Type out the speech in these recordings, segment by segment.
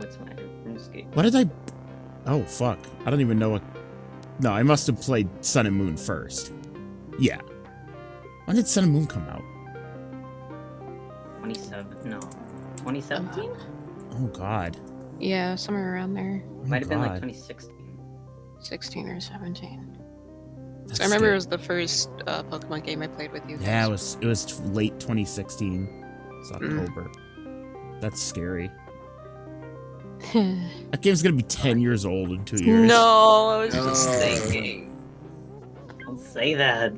it's my RuneScape. What did I... Oh, fuck. I don't even know what... No, I must have played Sun and Moon first. Yeah. When did Sun and Moon come out? 2017? Oh, God. Yeah, somewhere around there. Oh, Might have been like God. 2016. 16 or 17. That's So I remember scary. it was the first Pokemon game I played with you guys. Yeah, it was late 2016. It's October. That's scary. That game's gonna be 10 years old in 2 years. No, I was No. just thinking. Don't say that.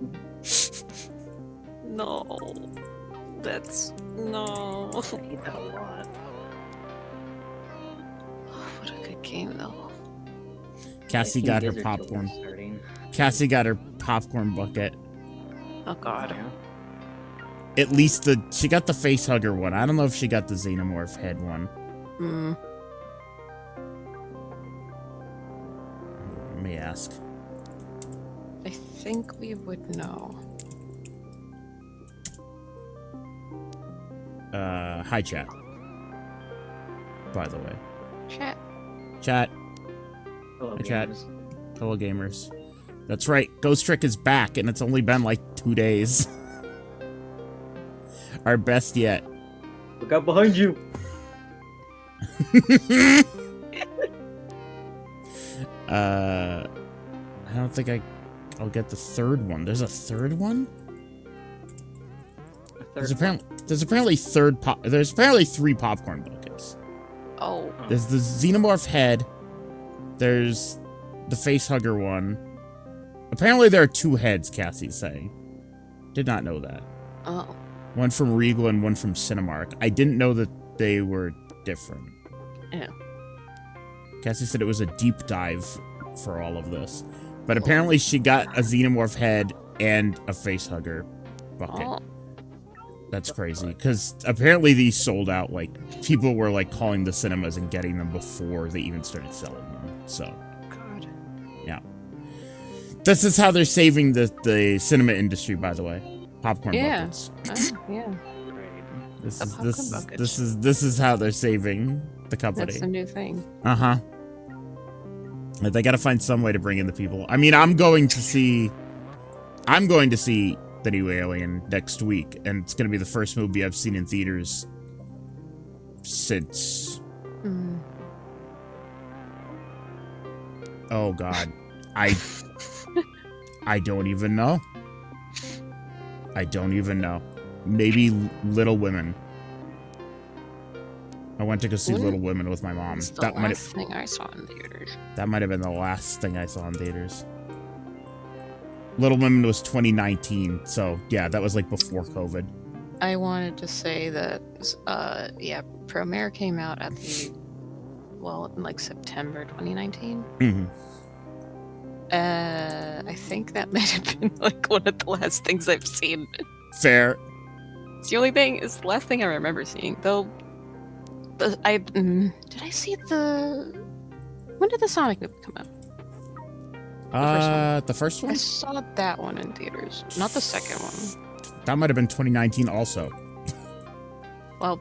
No. That's... No. I hate that a lot. What a good game, though. Cassie I think got her Blizzard popcorn. Children's starting. Cassie got her popcorn bucket. Oh, God. Yeah. At least she got the face hugger one. I don't know if she got the Xenomorph head one. Hmm. Let me ask. I think we would know. Hi chat. By the way. Chat. Chat. Hello, Hey, chat. gamers. Hello gamers. That's right. Ghost Trick is back and it's only been like 2 days. Our best yet. Look out behind you! I don't think I'll get the third one. There's a third one? There's apparently there's apparently 3 popcorn buckets. Oh. There's the Xenomorph head. There's the face hugger one. Apparently there are 2 heads, Cassie's saying. Did not know that. Oh. One from Regal and one from Cinemark. I didn't know that they were different. Yeah. Cassie said it was a deep dive for all of this. But apparently she got a Xenomorph head and a face hugger bucket. Oh. That's crazy. Because apparently these sold out. Like, people were like calling the cinemas and getting them before they even started selling them. So, God. yeah. This is how they're saving the cinema industry, by the way. Popcorn Yeah. buckets. Oh, yeah. This The is popcorn buckets. this is how they're saving the company. That's the new thing. Uh-huh. They gotta find some way to bring in the people. I mean, I'm going to see the new Alien next week, and it's gonna be the first movie I've seen in theaters since... Mm. Oh, God. I don't even know. I don't even know. Maybe Little Women. I went to go see What? Little Women with my mom. It's the That might last thing I saw in theaters. have been the last thing I saw in theaters. Little Women was 2019, so yeah, that was like before COVID. I wanted to say that, yeah, Promare came out at in like September 2019. Mm-hmm. I think that might have been like one of the last things I've seen. Fair. It's the only thing, it's the last thing I remember seeing, though. Did I see when did the Sonic movie come out? The first I one? saw that one in theaters, not the second one. That might have been 2019 also. Well,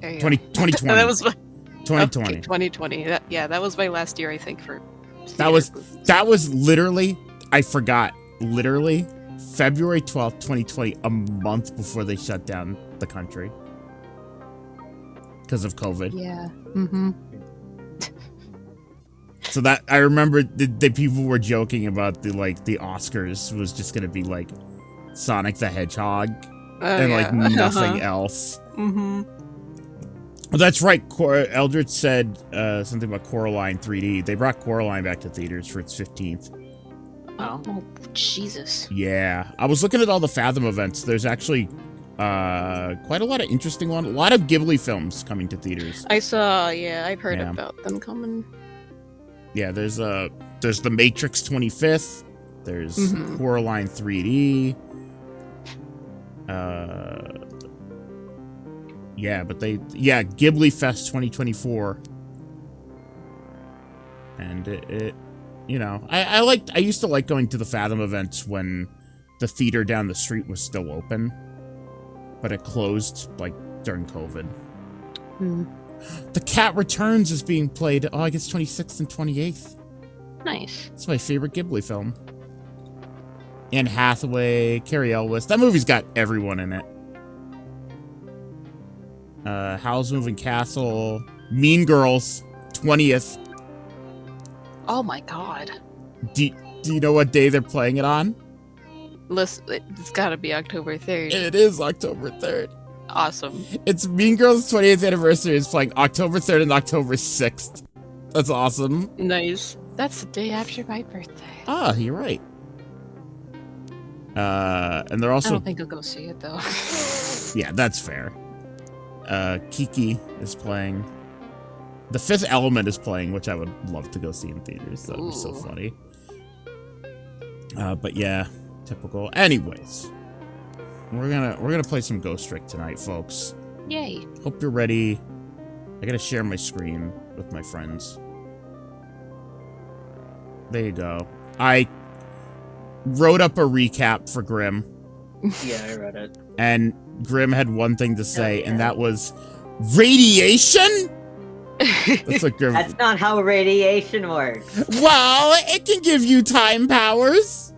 there you go. 2020. That was my, 2020. okay, 2020. That was my last year, I think, for That was literally, I forgot, literally February 12th, 2020, a month before they shut down the country. Because of COVID. Yeah. Mm-hmm. So that, I remember the people were joking about the Oscars was just gonna be like Sonic the Hedgehog and like nothing else. Mm-hmm. Well, that's right. Eldritch said something about Coraline 3D. They brought Coraline back to theaters for its 15th. Oh, Jesus. Yeah. I was looking at all the Fathom events. There's actually quite a lot of interesting ones. A lot of Ghibli films coming to theaters. I saw, I've heard Yeah. about them coming. Yeah, there's The Matrix 25th. There's Mhm. Coraline 3D. Yeah, but Ghibli Fest 2024. And it you know, I used to like going to the Fathom events when the theater down the street was still open, but it closed like during COVID. Hmm. The Cat Returns is being played August 26th and 28th. Nice. It's my favorite Ghibli film. Anne Hathaway, Carrie Elwes. That movie's got everyone in it. Howl's Moving Castle, Mean Girls, 20th. Oh my god. Do you know what day they're playing it on? Listen, it's gotta be October 3rd. It is October 3rd. Awesome. It's Mean Girls' 20th anniversary. It's playing October 3rd and October 6th. That's awesome. Nice. That's the day after my birthday. Ah, you're right. And they're I also... don't think I'll go see it, though. Yeah, that's fair. Kiki is playing. The Fifth Element is playing, which I would love to go see in theaters. That would be so Ooh. funny. But yeah, typical. Anyways, we're gonna play some Ghost Trick tonight, folks. Yay. Hope you're ready. I gotta share my screen with my friends. There you go. I wrote up a recap for Grim, Yeah, I read it. and Grim had one thing to say, yeah. and that was radiation. That's what Grim. That's not how radiation works. Well, it can give you time powers.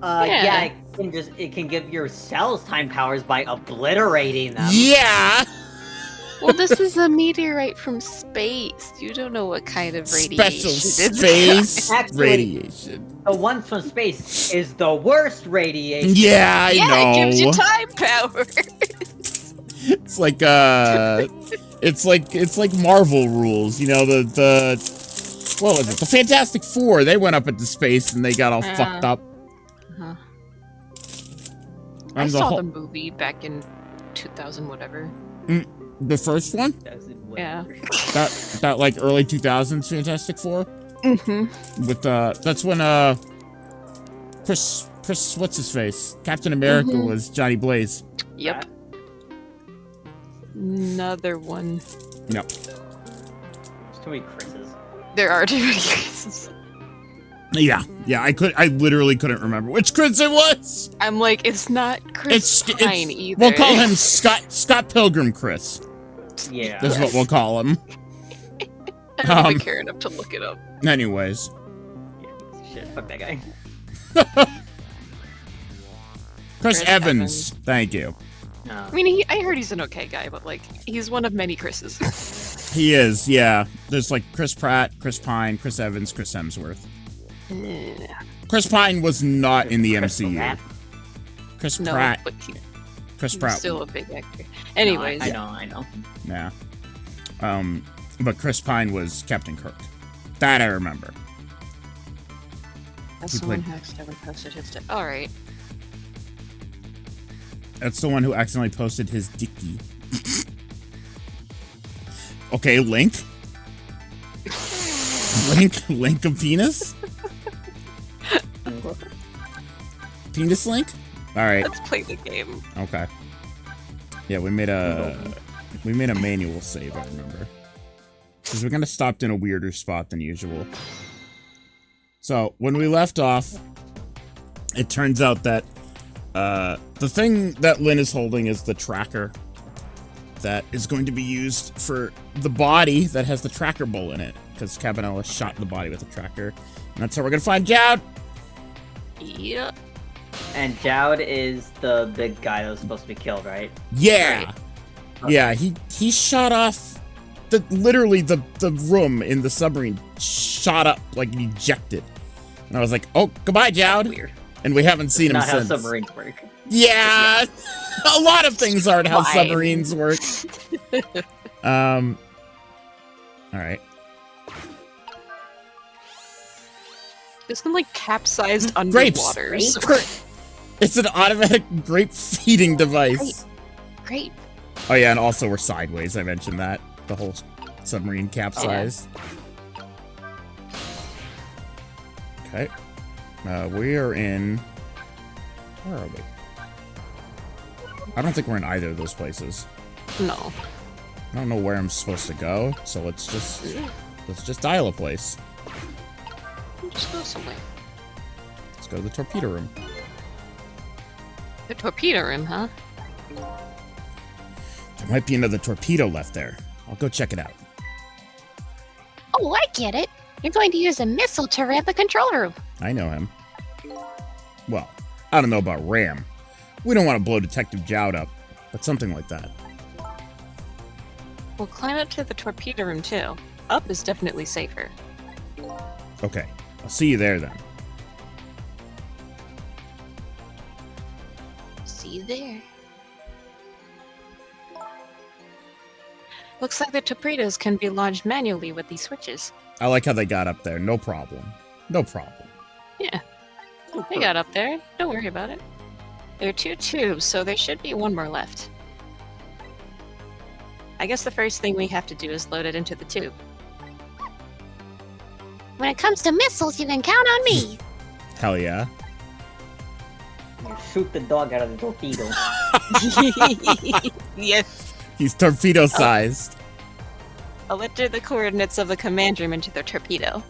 Yeah. It can give your cells time powers by obliterating them. Yeah. Well, this is a meteorite from space. You don't know what kind of radiation Special it's space Actually- radiation. The one from space is the worst radiation. Yeah, I yeah, know. it gives you time power. It's like it's like Marvel rules, you know, the what was it? The Fantastic Four, they went up into space and they got all fucked up. Uh-huh. I And saw the movie back in 2000 whatever. the first one? Yeah. That like early 2000s Fantastic Four? Mm-hmm. With that's when Chris what's his face? Captain America Mhm. was Johnny Blaze. Yep. Another one. No. There's too many Chris's. There are too many cases. Yeah, I literally couldn't remember which Chris it was. I'm like, it's not Chris Pine either. We'll call him Scott Pilgrim Chris. Yeah. That's what we'll call him. I don't really care enough to look it up. Anyways. Shit, fuck that guy. Chris Evans. Thank you. I mean, I heard he's an okay guy, but like, he's one of many Chris's. He is, yeah. There's like Chris Pratt, Chris Pine, Chris Evans, Chris Hemsworth. Chris Pine was not in the MCU. Pratt. Chris No, Pratt. but Chris he's Pratt. still a big actor. Anyways, I know. Yeah. But Chris Pine was Captain Kirk. That I remember. that's he someone played- who accidentally posted his. All right. That's the one who accidentally posted his dicky. Okay, Link. Link of penis? Penis Link? Alright, Let's play the game. okay. Yeah, we made a manual save, I remember. Because we kind of stopped in a weirder spot than usual. So, when we left off, it turns out that the thing that Lynn is holding is the tracker that is going to be used for the body that has the tracker bull in it. Because Cabanela shot the body with a tracker. And that's how we're going to find Jowd. Yeah. And Jowd is the big guy that was supposed to be killed, right? Yeah. Yeah, he shot off literally the room in the submarine shot up like ejected. And I was like, "Oh, goodbye, Jowd." Weird. And we haven't seen him Not how since. submarines work. Yeah. A lot of things aren't how Fine. submarines work. All right. There's some like capsized Grapes. underwaters. It's an automatic grape feeding device. Great. Oh yeah, and also we're sideways. I mentioned that. The whole submarine capsized. Okay. We are in... Where are we? I don't think we're in either of those places. No. I don't know where I'm supposed to go, so let's just dial a place. Just go somewhere. Let's go to the torpedo room. The torpedo room, huh? There might be another torpedo left there. I'll go check it out. Oh, I get it. You're going to use a missile to ram the control room. I know him. Well, I don't know about ram. We don't want to blow Detective Jowd up, but something like that. We'll climb up to the torpedo room, too. Up is definitely safer. Okay, I'll see you there then. See you there. Looks like the torpedoes can be launched manually with these switches. I like how they got up there. No problem. No problem. Yeah, they got up there. Don't worry about it. There are 2 tubes, so there should be 1 more left. I guess the first thing we have to do is load it into the tube. When it comes to missiles, you can count on me. Hell yeah. You shoot the dog out of the torpedo. Yes. He's torpedo-sized. I'll enter the coordinates of the command room into the torpedo.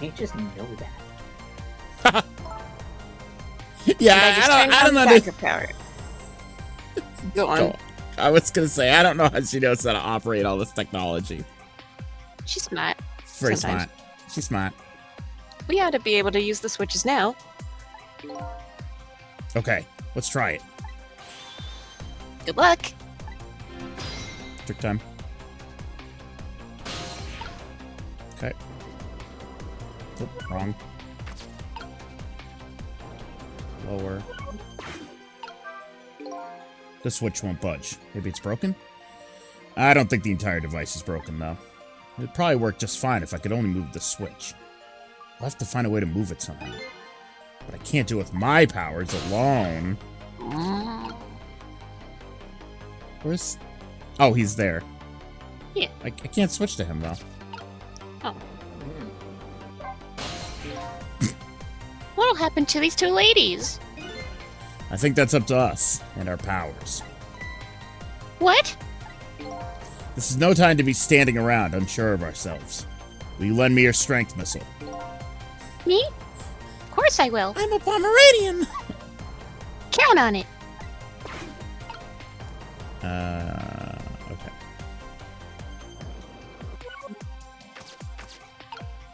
You just know that. Yeah, I don't know. Power. Go on. I was gonna say, I don't know how she knows how to operate all this technology. She's smart. Very Sometimes. smart. She's smart. We ought to be able to use the switches now. Okay, let's try it. Good luck. Trick time. Okay. Oh, wrong. Lower. The switch won't budge. Maybe it's broken? I don't think the entire device is broken, though. It'd probably work just fine if I could only move the switch. I'll have to find a way to move it somehow. But I can't do it with my powers alone. Where's... Oh, he's there. Yeah. I can't switch to him, though. Oh. What'll happen to these 2 ladies? I think that's up to us and our powers. What? This is no time to be standing around unsure of ourselves. Will you lend me your strength missile? Me? Of course I will. I'm a Pomeranian! Count on it. Okay.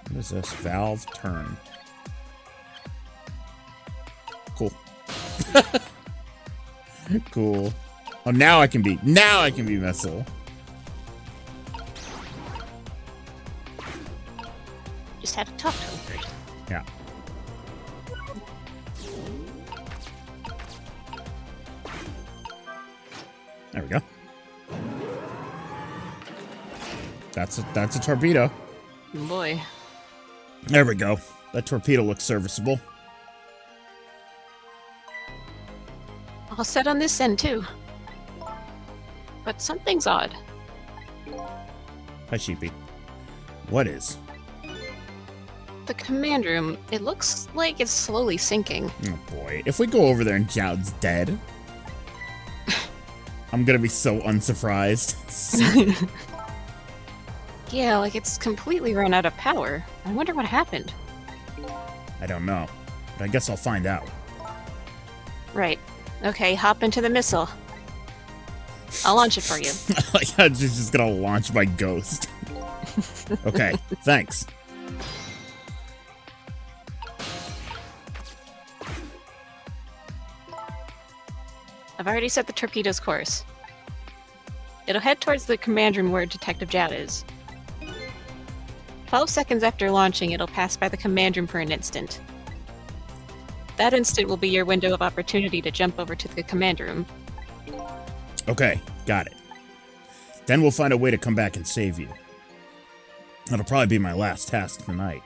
What is this? Valve turn. Cool. Cool. Oh, now I can be missile. Just had to talk to him first. Yeah. There we go. That's a torpedo. Boy. There we go. That torpedo looks serviceable. All set on this end, too. But something's odd. Hi, Sheepy. What is? The command room, it looks like it's slowly sinking. Oh boy. If we go over there and Jowd's dead, I'm gonna be so unsurprised. Yeah, like it's completely run out of power. I wonder what happened. I don't know, but I guess I'll find out. Right. Okay, hop into the missile. I'll launch it for you. Like how she's just gonna launch my ghost. Okay, thanks. I've already set the torpedo's course. It'll head towards the command room where Detective Jowd is. 12 seconds after launching, it'll pass by the command room for an instant. That instant will be your window of opportunity to jump over to the command room. Okay, got it. Then we'll find a way to come back and save you. That'll probably be my last task tonight.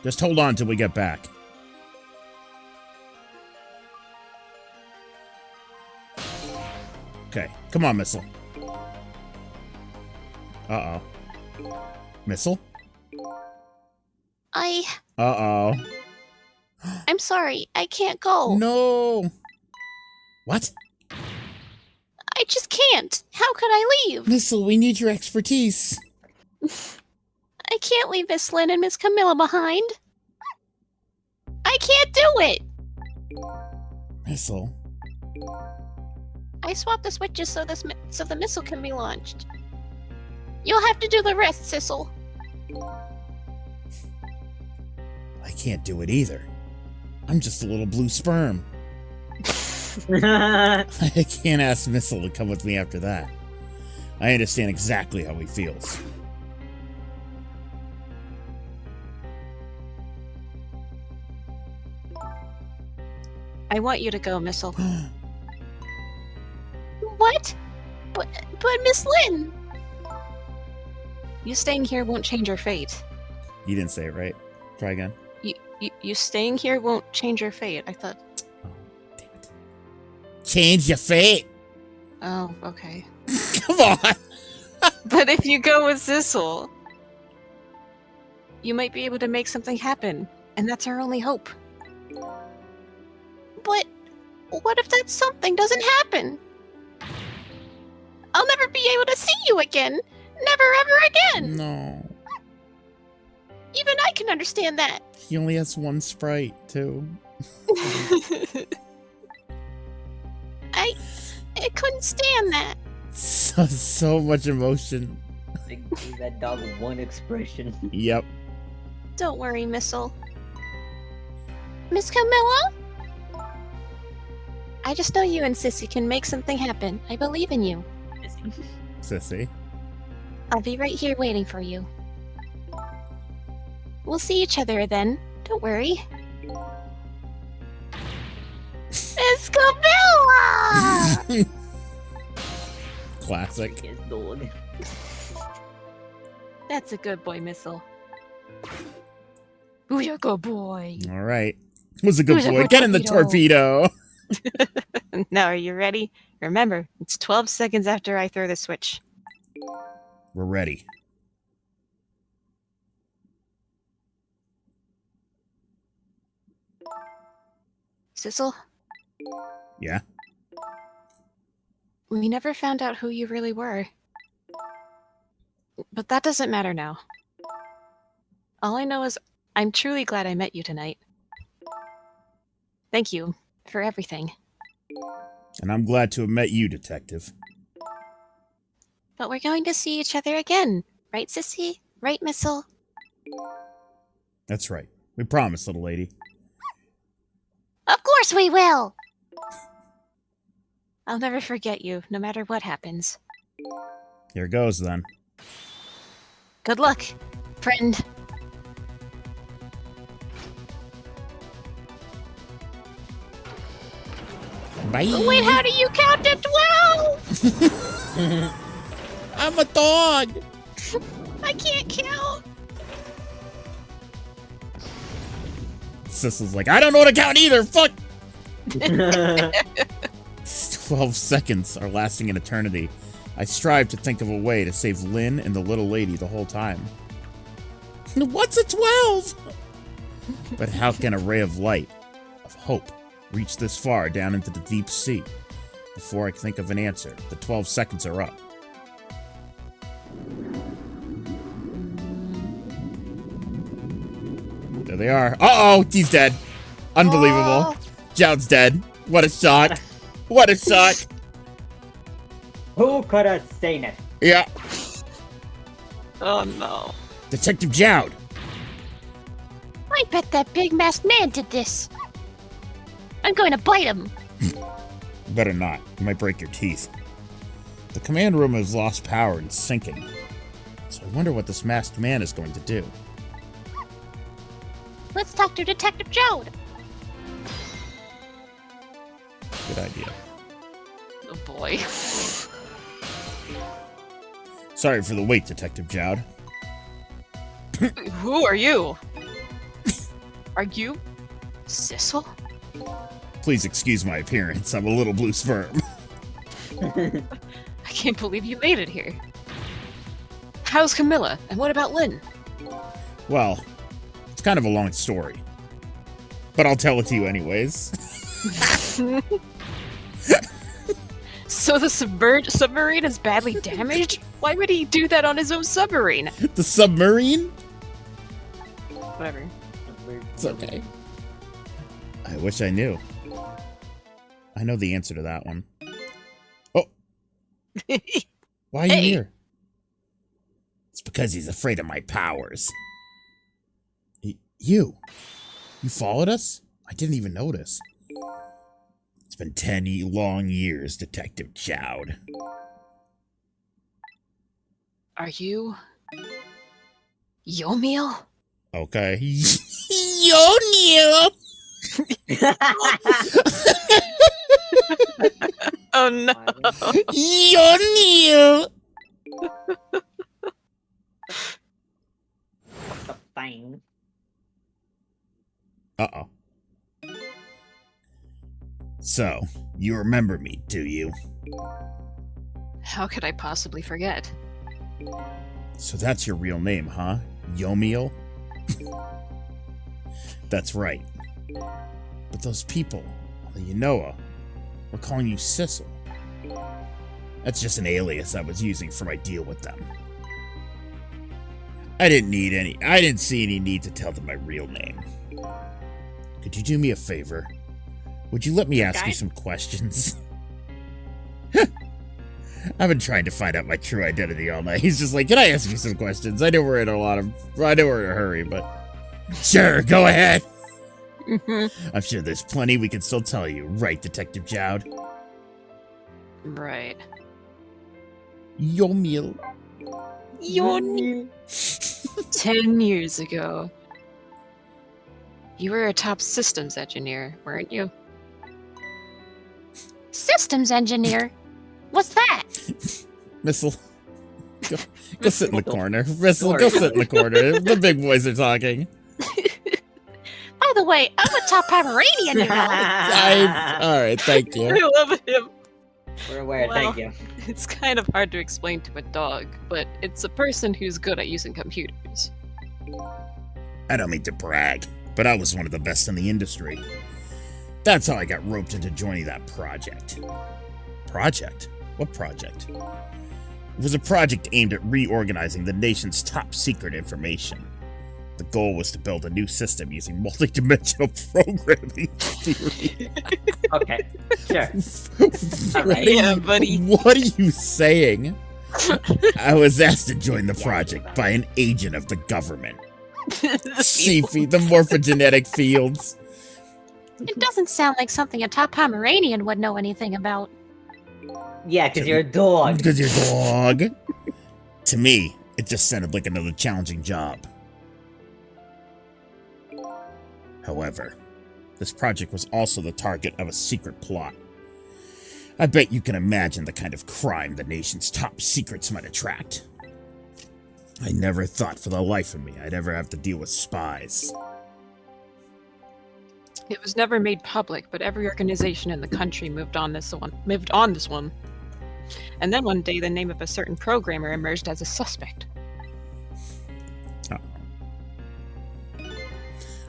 Just hold on till we get back. Okay, come on, missile. Uh-oh. Missile? Uh-oh. I'm sorry, I can't go. No! What? I just can't. How could I leave? Missile, we need your expertise. I can't leave Miss Lynn and Miss Camilla behind. I can't do it. Missile. I swapped the switches so the missile can be launched. You'll have to do the rest, Sissel. I can't do it either. I'm just a little blue sperm. I I can't ask Missile to come with me after that. I understand exactly how he feels. I want you to go, Missile. What? But Miss Lynn! You staying here won't change your fate. You didn't say it right. Try again. You staying here won't change your fate. I thought. Oh, damn it. Change your fate. Oh, okay. Come on. But if you go with Sissel, you might be able to make something happen, and that's our only hope. But what if that something doesn't happen? I'll never be able to see you again. Never ever again. No. Even I can understand that. He only has one sprite, too. I couldn't stand that. So much emotion. gave that dog one expression. Yep. Don't worry, Missile. Miss Camilla? I just know you and Sissy can make something happen. I believe in you. Sissy. I'll be right here waiting for you. We'll see each other then. Don't worry. Miss Camilla! Classic. Yes, dog. That's a good boy, Missile. Who's your good boy? All right. Who's a good Who's a boy? good Get in the torpedo. Now, are you ready? Remember, it's 12 seconds after I throw the switch. We're ready. Sissel, Yeah? we never found out who you really were. But that doesn't matter now. All I know is I'm truly glad I met you tonight. Thank you for everything. And I'm glad to have met you, Detective. But we're going to see each other again. Right, Sissy? Right, Missile? That's right. We promise, little lady. Of course we will! I'll never forget you, no matter what happens. Here goes, then. Good luck, friend. Bye. Wait, how do you count to 12? I'm a dog. I can't count. Sissel's like, I don't know how to count either. Fuck. 12 seconds are lasting an eternity. I strive to think of a way to save Lynn and the little lady the whole time. What's a 12? But how can a ray of light, of hope, reach this far down into the deep sea? Before I can think of an answer, the 12 seconds are up. There they are. Uh-oh, he's dead. Unbelievable. Joud's dead. What a shock. What a shock. Who could have seen it? Yeah. Oh no. Detective Joud. I bet that big masked man did this. I'm going to bite him. Better not. You might break your teeth. The command room has lost power and is sinking. So I wonder what this masked man is going to do. Let's talk to Detective Joud. Good idea. Oh boy. Sorry for the wait, Detective Joud. Who are you? Are you Sissel? Please excuse my appearance. I'm a little blue sperm. I can't believe you made it here. How's Camilla? And what about Lynn? Well, it's kind of a long story. But I'll tell it to you anyways. So the submarine is badly damaged? Why would he do that on his own submarine? The submarine? Whatever. It's okay. I wish I knew. I know the answer to that one. Oh! Why are you Hey. here? It's because he's afraid of my powers. You followed us? I didn't even notice. It's been 10 long years, Detective Jowd. Are you... Yomiel? Okay. Yomiel! Oh no! Yomiel! The thing. Uh-oh. So, you remember me, do you? How could I possibly forget? So that's your real name, huh? Yomiel? That's right. But those people on the Ynoa were calling you Sissel. That's just an alias I was using for my deal with them. I didn't see any need to tell them my real name. Could you do me a favor? Would you let me ask you some questions? I've been trying to find out my true identity all night. He's just like, can I ask you some questions? I know we're in a hurry, but sure, go ahead. I'm sure there's plenty we can still tell you, right, Detective Jowd? Right. Yomiel. 10 years ago. You were a top systems engineer, weren't you? Systems engineer? What's that? Missile. Go sit in the corner. Missile, go sit in the corner. The big boys are talking. By the way, I'm a top Pomeranian, you know. Alright, thank you. I love him. We're aware, Well, thank you. It's kind of hard to explain to a dog, but it's a person who's good at using computers. I don't mean to brag, but I was one of the best in the industry. That's how I got roped into joining that project. Project? What project? It was a project aimed at reorganizing the nation's top secret information. The goal was to build a new system using multidimensional programming theory. Okay, sure. What Yeah, buddy. What are you saying? I was asked to join the project by an agent of the government. Sifi, the morphogenetic fields. It doesn't sound like something a top Pomeranian would know anything about. Yeah, because you're a dog. Because you're a dog. To me, it just sounded like another challenging job. However, this project was also the target of a secret plot. I bet you can imagine the kind of crime the nation's top secrets might attract. I never thought for the life of me I'd ever have to deal with spies. It was never made public, but every organization in the country moved on this one. And then one day the name of a certain programmer emerged as a suspect. Oh.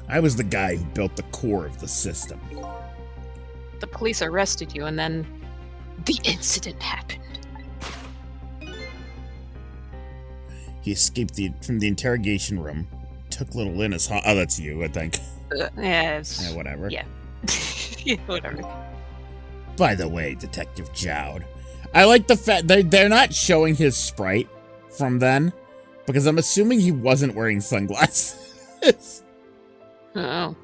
I was the guy who built the core of the system. The police arrested you, and then the incident happened. He escaped from the interrogation room, took little Lynn as oh, that's you, I think. Yeah, whatever. Yeah. Yeah, whatever. By the way, Detective Jowd, I like the fact they're not showing his sprite from then, because I'm assuming he wasn't wearing sunglasses. Oh.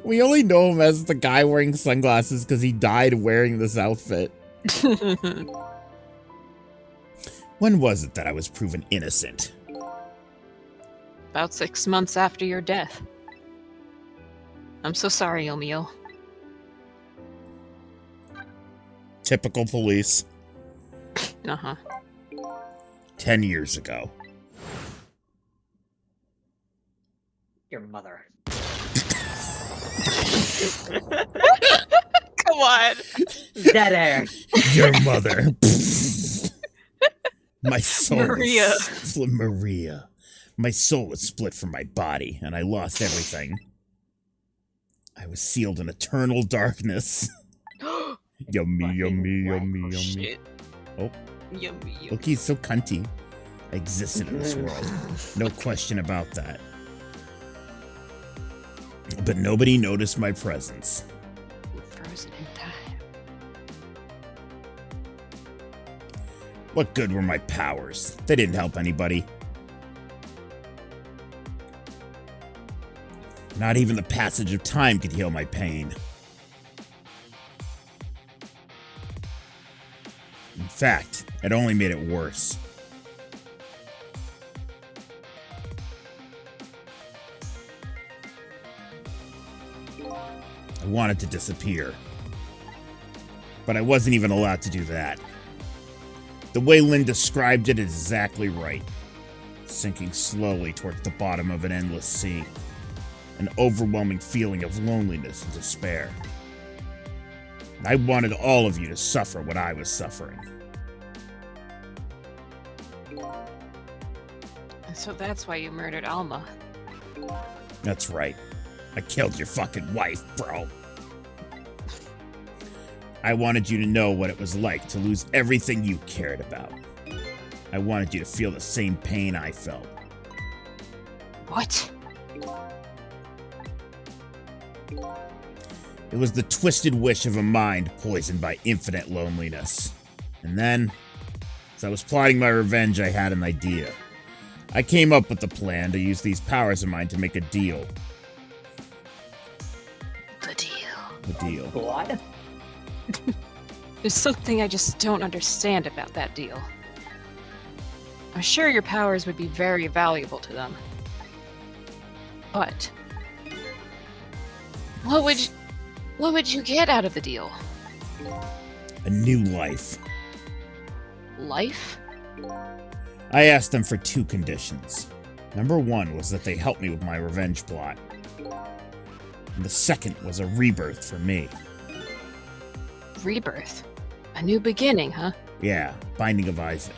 We only know him as the guy wearing sunglasses because he died wearing this outfit. When was it that I was proven innocent? About 6 months after your death. I'm so sorry, Yomiel. Typical police. Uh-huh. 10 years ago. Your mother. Come on! Dead air. Your mother. My soul Maria. Maria. My soul was split from my body, and I lost everything. I was sealed in eternal darkness. Yummy, yummy, yummy, yummy. Shit. Oh. Yummy, yummy. Look, he's so cunty. I existed in this world. No question about that. But nobody noticed my presence. Frozen in time. What good were my powers? They didn't help anybody. Not even the passage of time could heal my pain. In fact, it only made it worse. I wanted to disappear. But I wasn't even allowed to do that. The way Lynn described it is exactly right. Sinking slowly towards the bottom of an endless sea. An overwhelming feeling of loneliness and despair. I wanted all of you to suffer what I was suffering. And so that's why you murdered Alma. That's right. I killed your fucking wife, bro. I wanted you to know what it was like to lose everything you cared about. I wanted you to feel the same pain I felt. What? It was the twisted wish of a mind poisoned by infinite loneliness. And then, as I was plotting my revenge, I had an idea. I came up with the plan to use these powers of mine to make a deal. The deal. The deal. What? There's something I just don't understand about that deal. I'm sure your powers would be very valuable to them. But what would you get out of the deal? A new life. Life? I asked them for 2 conditions. Number 1 was that they help me with my revenge plot. And the second was a rebirth for me. Rebirth? A new beginning, huh? Yeah, Binding of Isaac.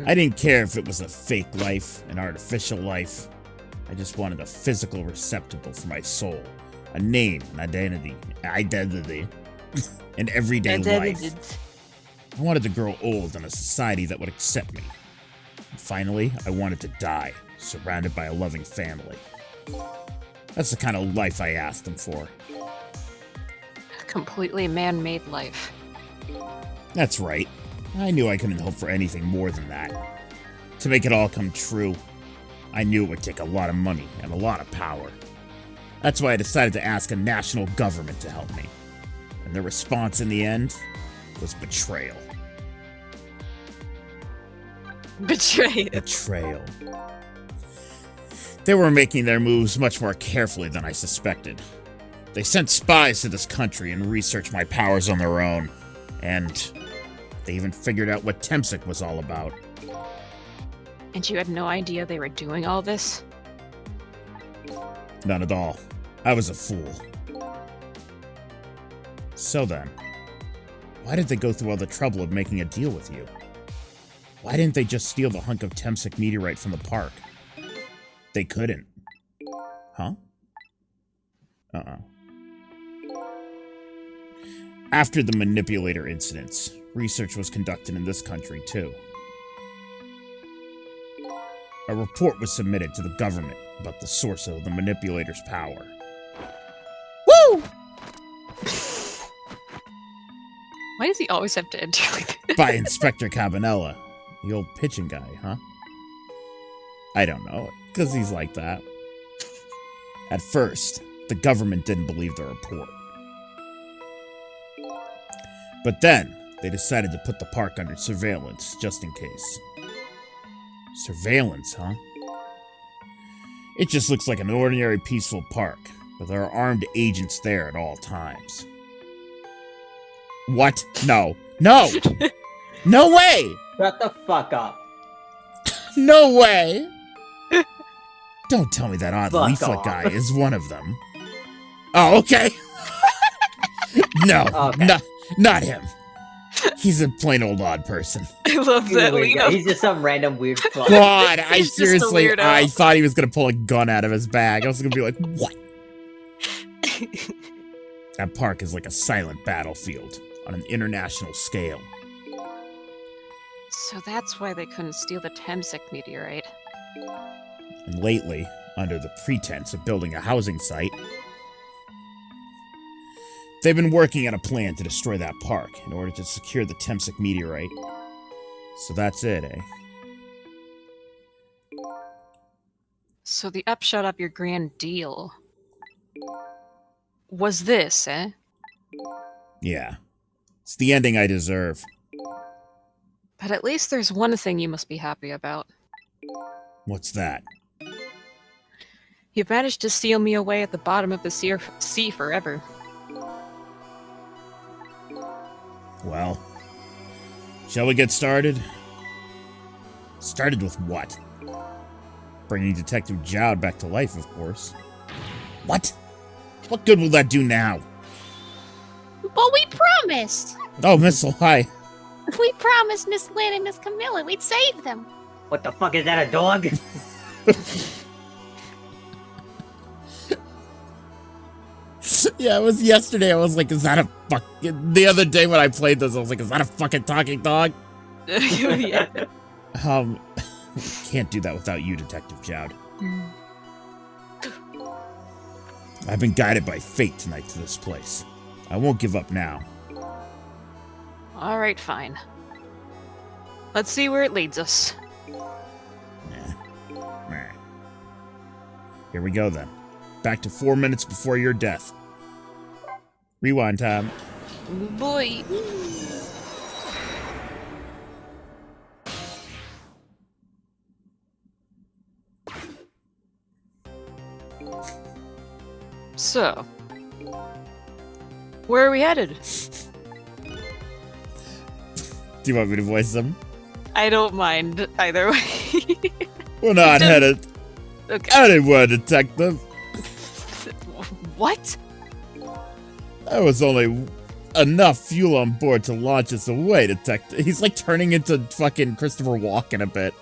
I didn't care if it was a fake life, an artificial life. I just wanted a physical receptacle for my soul. A name, an identity, an everyday life. I wanted to grow old in a society that would accept me. And finally, I wanted to die, surrounded by a loving family. That's the kind of life I asked them for. A completely man-made life. That's right. I knew I couldn't hope for anything more than that. To make it all come true, I knew it would take a lot of money and a lot of power. That's why I decided to ask a national government to help me. And the response in the end was betrayal. Betrayed. Betrayal. They were making their moves much more carefully than I suspected. They sent spies to this country and researched my powers on their own. And they even figured out what Temsik was all about. And you had no idea they were doing all this? None at all. I was a fool. So then, why did they go through all the trouble of making a deal with you? Why didn't they just steal the hunk of Temsik meteorite from the park? They couldn't. Huh? After the manipulator incidents, research was conducted in this country too. A report was submitted to the government about the source of the manipulator's power. Woo! Why does he always have to enter like this? By Inspector Cabanella, the old pitching guy, huh? I don't know, because he's like that. At first, the government didn't believe the report. But then, they decided to put the park under surveillance, just in case. Surveillance, huh? It just looks like an ordinary peaceful park, but there are armed agents there at all times. What? No. No! No way! Shut the fuck up. No way! Don't tell me that odd Fuck leaflet off. guy is one of them. Oh, okay. No, Okay. not him. He's a plain old odd person. I love He's a that weird guy. Lena. He's just some random weird fuck. God, I He's just a seriously, weirdo. I thought he was gonna pull a gun out of his bag. I was gonna be like, what? That park is like a silent battlefield on an international scale. So that's why they couldn't steal the Temsik meteorite. And lately, under the pretense of building a housing site, they've been working on a plan to destroy that park in order to secure the Temsik meteorite. So that's it, eh? So the upshot of your grand deal was this, eh? Yeah. It's the ending I deserve. But at least there's one thing you must be happy about. What's that? You've managed to seal me away at the bottom of the sea forever. Well, shall we get started? Started with what? Bringing Detective Jowd back to life, of course. What? What good will that do now? But we promised. Oh, Miss Lai. We promised Miss Lynn and Miss Camilla we'd save them. What the fuck is that, a dog? Yeah, it was yesterday. I was like, is that a fuck? The other day when I played this, I was like, is that a fucking talking dog? Yeah. Can't do that without you, Detective Jowd. I've been guided by fate tonight to this place. I won't give up now. Alright, fine. Let's see where it leads us. Nah. Here we go then. Back to 4 minutes before your death. Rewind time. Boy. So, where are we headed? Do you want me to voice them? I don't mind either way. We're not headed Okay. anywhere, Detective. What? There was only enough fuel on board to launch us away, Detective. He's like turning into fucking Christopher Walken a bit.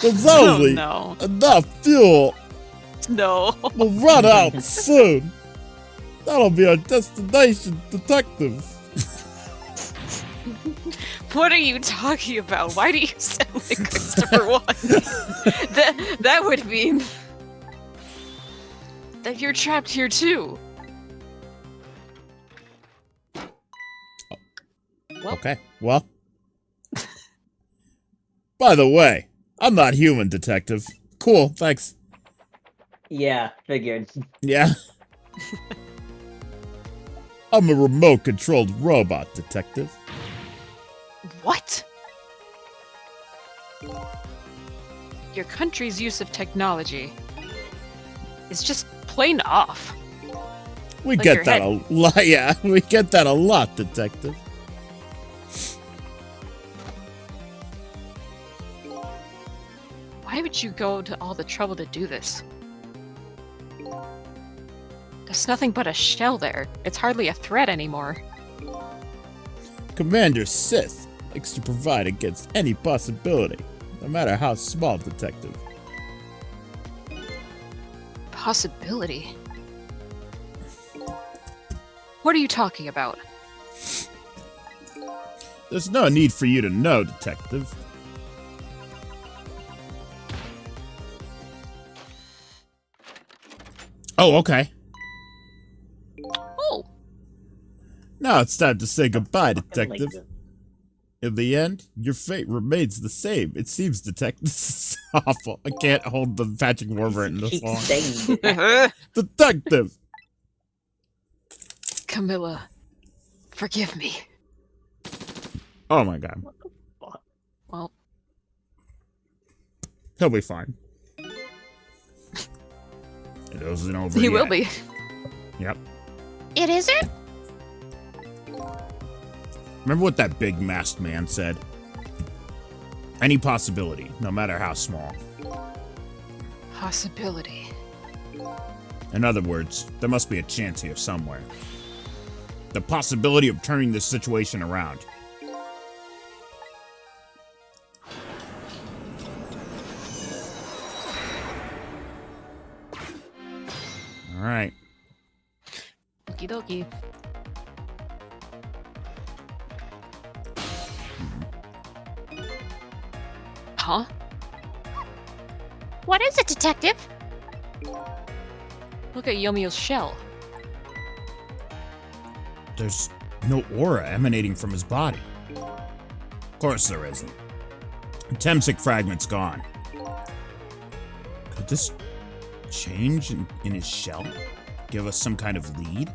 There's only no. enough fuel. No. We'll run out soon. That'll be our destination, Detective. What are you talking about? Why do you sound like Christopher Walken? that would mean that you're trapped here too. Okay, well. By the way, I'm not human, Detective. Cool, thanks. Yeah, figured. Yeah. I'm a remote-controlled robot, Detective. What? Your country's use of technology is just plain off. We Like get your that head. a lot, yeah. We get that a lot, Detective. Why would you go to all the trouble to do this? There's nothing but a shell there. It's hardly a threat anymore. Commander Sith likes to provide against any possibility, no matter how small, Detective. Possibility? What are you talking about? There's no need for you to know, Detective. Oh, okay. Oh, Now it's time to say goodbye, Detective. Like this. In the end, your fate remains the same. It seems, Detective. This is awful. I can't hold the Patrick Warburton this Keep long. saying it. Detective! Camilla, forgive me. Oh my god. Well, He'll be fine. It isn't over he yet. will be. Yep. It isn't? Remember what that big masked man said? Any possibility, no matter how small. Possibility. In other words, there must be a chance here somewhere. The possibility of turning this situation around. Alright. Okie dokie. Huh? What is it, Detective? Look at Yomio's shell. There's no aura emanating from his body. Of course there isn't. The Temsic fragment's gone. Could this change in his shell give us some kind of lead?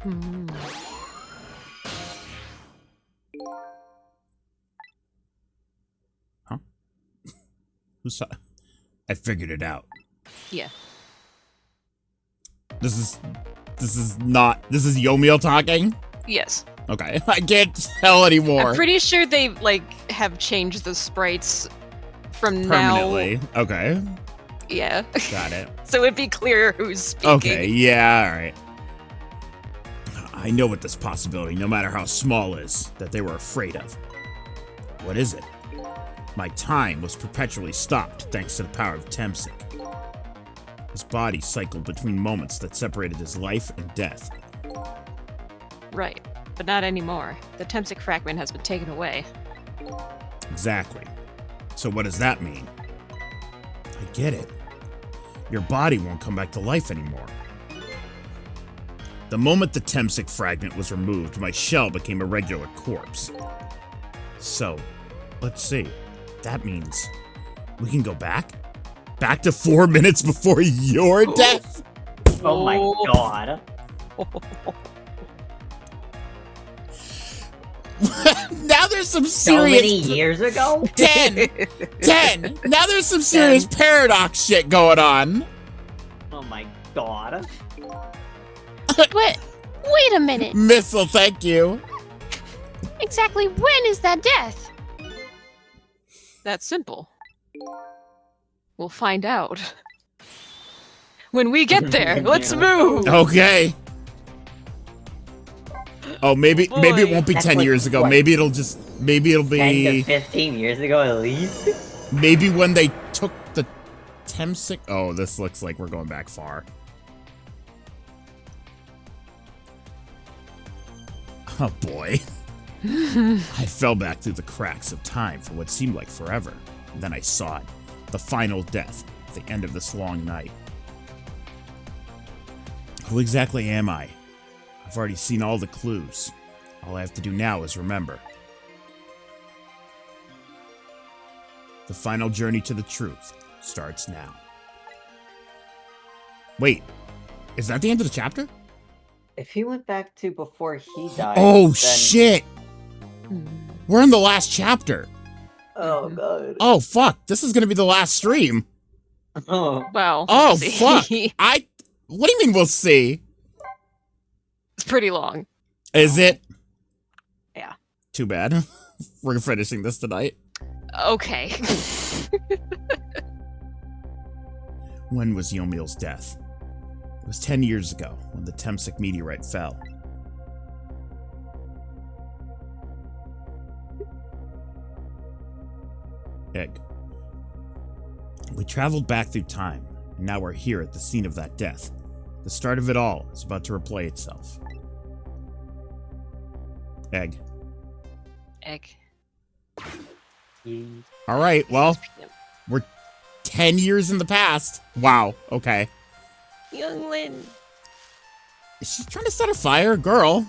Hmm. Huh? Who saw? I figured it out. Yeah. This is Yomiel talking? Yes. Okay. I can't tell anymore. I'm pretty sure they like have changed the sprites from Permanently. Okay. now. Yeah. Got it. So it'd be clear who's speaking. Okay, yeah, alright. I know what this possibility, no matter how small, is that they were afraid of. What is it? My time was perpetually stopped thanks to the power of Temsik. His body cycled between moments that separated his life and death. Right. But not anymore. The Temsik fragment has been taken away. Exactly. So what does that mean? I get it. Your body won't come back to life anymore. The moment the Temsik fragment was removed, my shell became a regular corpse. So, let's see. That means we can go back? Back to 4 minutes before your death? Oh my god. Now there's some So serious... many years ago? 10! 10! Now there's some serious paradox shit going on. Oh my god. Wait a minute. Missile, thank you. Exactly when is that death? That's simple. We'll find out. When we get there, let's move! Okay. Oh, maybe it won't be That's 10 like, years ago. what? Maybe it'll be 10 to 15 years ago at least? maybe when they took the Temsik. Oh, this looks like we're going back far. Oh boy. I fell back through the cracks of time for what seemed like forever. Then I saw it. The final death. The end of this long night. Who exactly am I? I've already seen all the clues. All I have to do now is remember. The final journey to the truth starts now. Wait, is that the end of the chapter? If he went back to before he died. Oh, then... shit! We're in the last chapter. Oh god. Oh, fuck. This is gonna be the last stream. Oh. Well, Oh, we'll see. fuck. What do you mean we'll see? It's pretty long. Is it? Yeah. Too bad. We're finishing this tonight. Okay. When was Yomiel's death? It was 10 years ago, when the Temsik meteorite fell. Egg. We traveled back through time, and now we're here at the scene of that death. The start of it all is about to replay itself. Egg. Egg. Alright, well, we're 10 years in the past. Wow, okay. Young Lin. Is she trying to set a fire? Girl.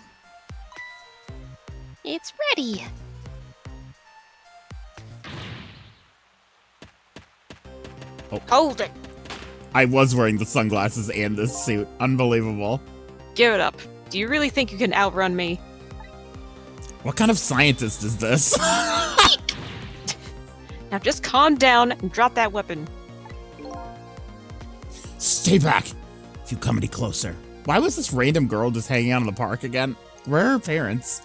It's ready. Hold it. I was wearing the sunglasses and this suit. Unbelievable. Give it up. Do you really think you can outrun me? What kind of scientist is this? Now just calm down and drop that weapon. Stay back. If you come any closer. Why was this random girl just hanging out in the park again? Where are her parents?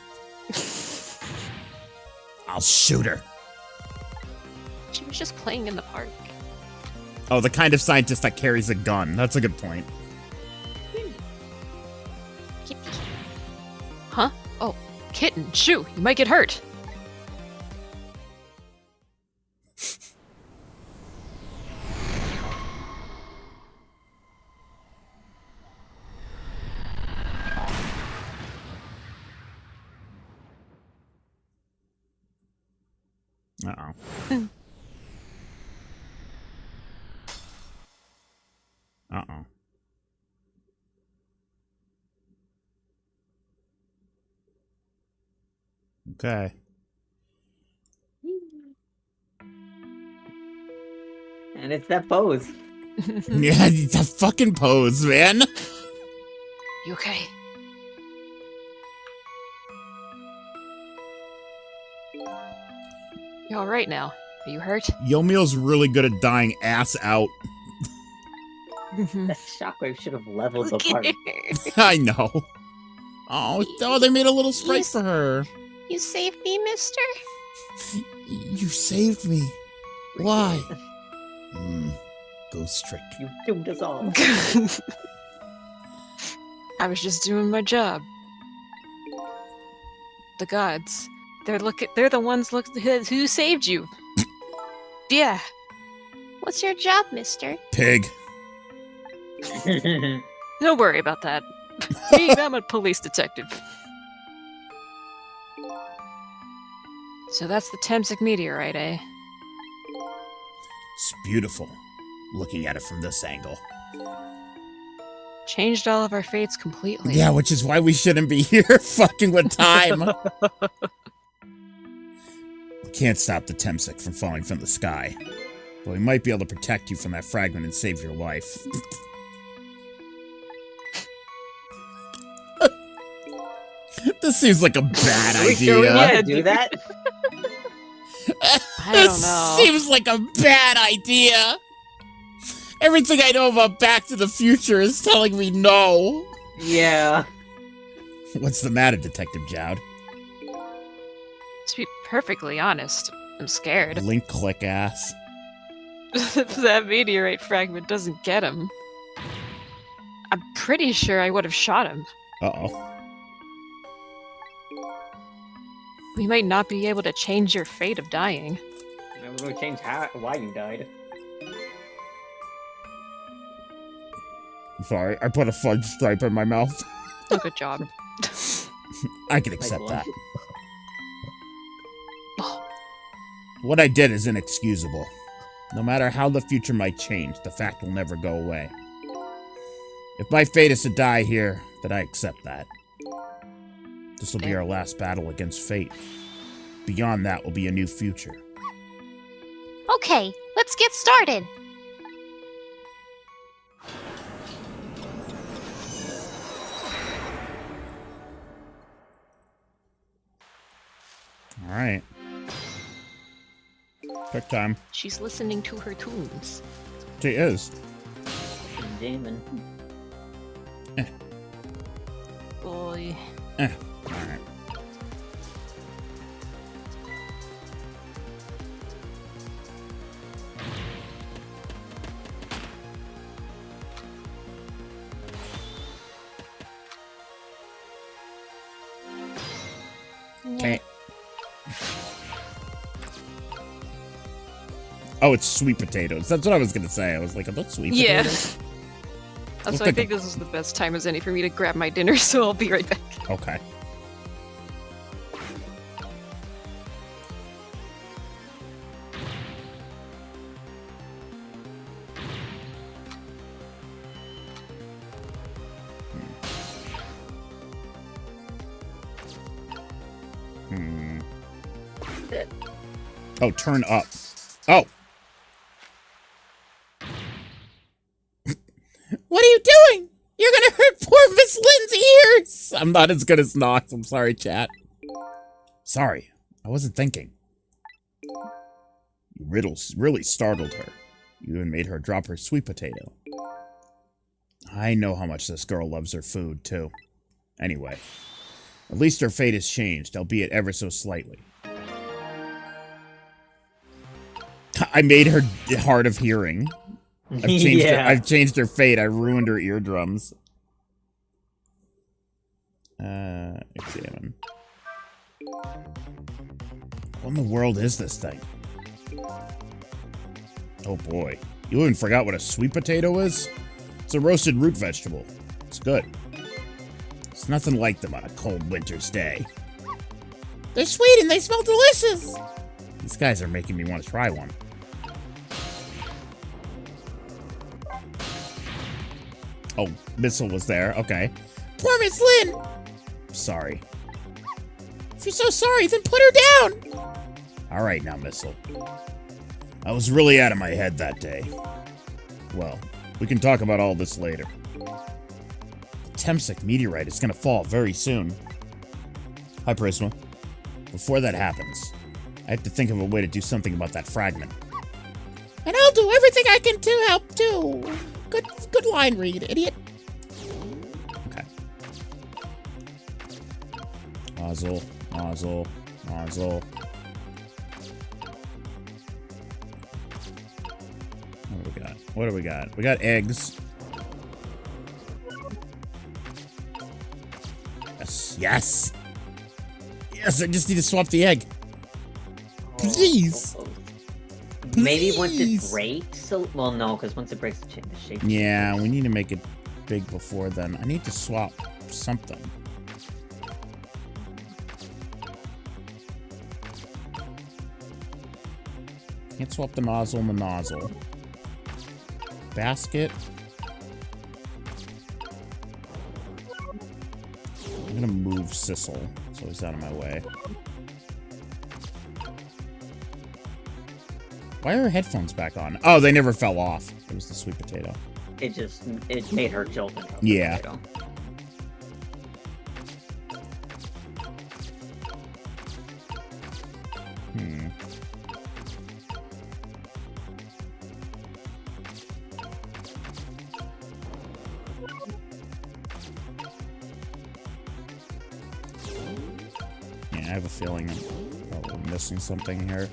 I'll shoot her. She was just playing in the park. Oh, the kind of scientist that carries a gun. That's a good point. Kitty. Huh? Oh, kitten. Shoo, you might get hurt. Uh-oh. Uh-oh. Okay. And it's that pose. Yeah, the fucking pose, man. You okay? You alright now? Are you hurt? Yomiel's really good at dying ass out. That shockwave should have leveled the Look at party. her. I know. Oh, they made a little sprite Yes. for her. You saved me, mister? You saved me. Why? Ghost trick. You doomed us all. I was just doing my job. The gods. They're the ones who saved you. Yeah. What's your job, mister? Pig. Don't worry about that. Me, I'm a police detective. So that's the Temsic meteorite, eh? It's beautiful. Looking at it from this angle. Changed all of our fates completely. Yeah, which is why we shouldn't be here fucking with time. We can't stop the Temsic from falling from the sky. But we might be able to protect you from that fragment and save your life. This seems like a bad Are we sure we idea. want Yeah, to do dude. that? I don't This know. seems like a bad idea. Everything I know about Back to the Future is telling me no. Yeah. What's the matter, Detective Jowd? To be perfectly honest, I'm scared. Link click ass. If that meteorite fragment doesn't get him, I'm pretty sure I would have shot him. Uh-oh. We might not be able to change your fate of dying. And we're going to change why you died. I'm sorry, I put a fudge stripe in my mouth. Oh, good job. I can accept one. that. What I did is inexcusable. No matter how the future might change, the fact will never go away. If my fate is to die here, then I accept that. This will be our last battle against fate. Beyond that will be a new future. Okay, let's get started. Alright. Quick time. She's listening to her tunes. She is. Jamming. Boy. Alright. Okay. Oh, it's sweet potatoes. That's what I was gonna say. I was like, are those sweet Yeah. potatoes? Also, I think this is the best time as any for me to grab my dinner, so I'll be right back. Okay. Oh, turn up. Oh. What are you doing? You're gonna hurt poor Miss Lynn's ears! I'm not as good as Nox. I'm sorry, chat. Sorry. I wasn't thinking. You riddles really startled her. You even made her drop her sweet potato. I know how much this girl loves her food, too. Anyway, at least her fate has changed, albeit ever so slightly. I made her hard of hearing. I've changed her fate. I ruined her eardrums. Examine. What in the world is this thing? Oh boy. You even forgot what a sweet potato is? It's a roasted root vegetable. It's good. It's nothing like them on a cold winter's day. They're sweet and they smell delicious! These guys are making me want to try one. Oh, Missile was there. Okay. Poor Miss Lynn! Sorry. If you're so sorry, then put her down! Alright now, Missile. I was really out of my head that day. Well, we can talk about all this later. The Temsek meteorite is gonna fall very soon. Hi, Prisma. Before that happens, I have to think of a way to do something about that fragment. And I'll do everything I can to help too. Good line read, idiot. Okay. Nozzle. What do we got? We got eggs. Yes. Yes, I just need to swap the egg. Please. Maybe once it breaks. Well, no, because once it breaks, the shape. Yeah, we need to make it big before then. I need to swap something. Can't swap the nozzle and the nozzle. Basket. I'm gonna move Sissel so he's out of my way. Why are her headphones back on? Oh, they never fell off. It was the sweet potato. It made her jolt. Yeah. Potato. Yeah, I have a feeling I'm missing something here.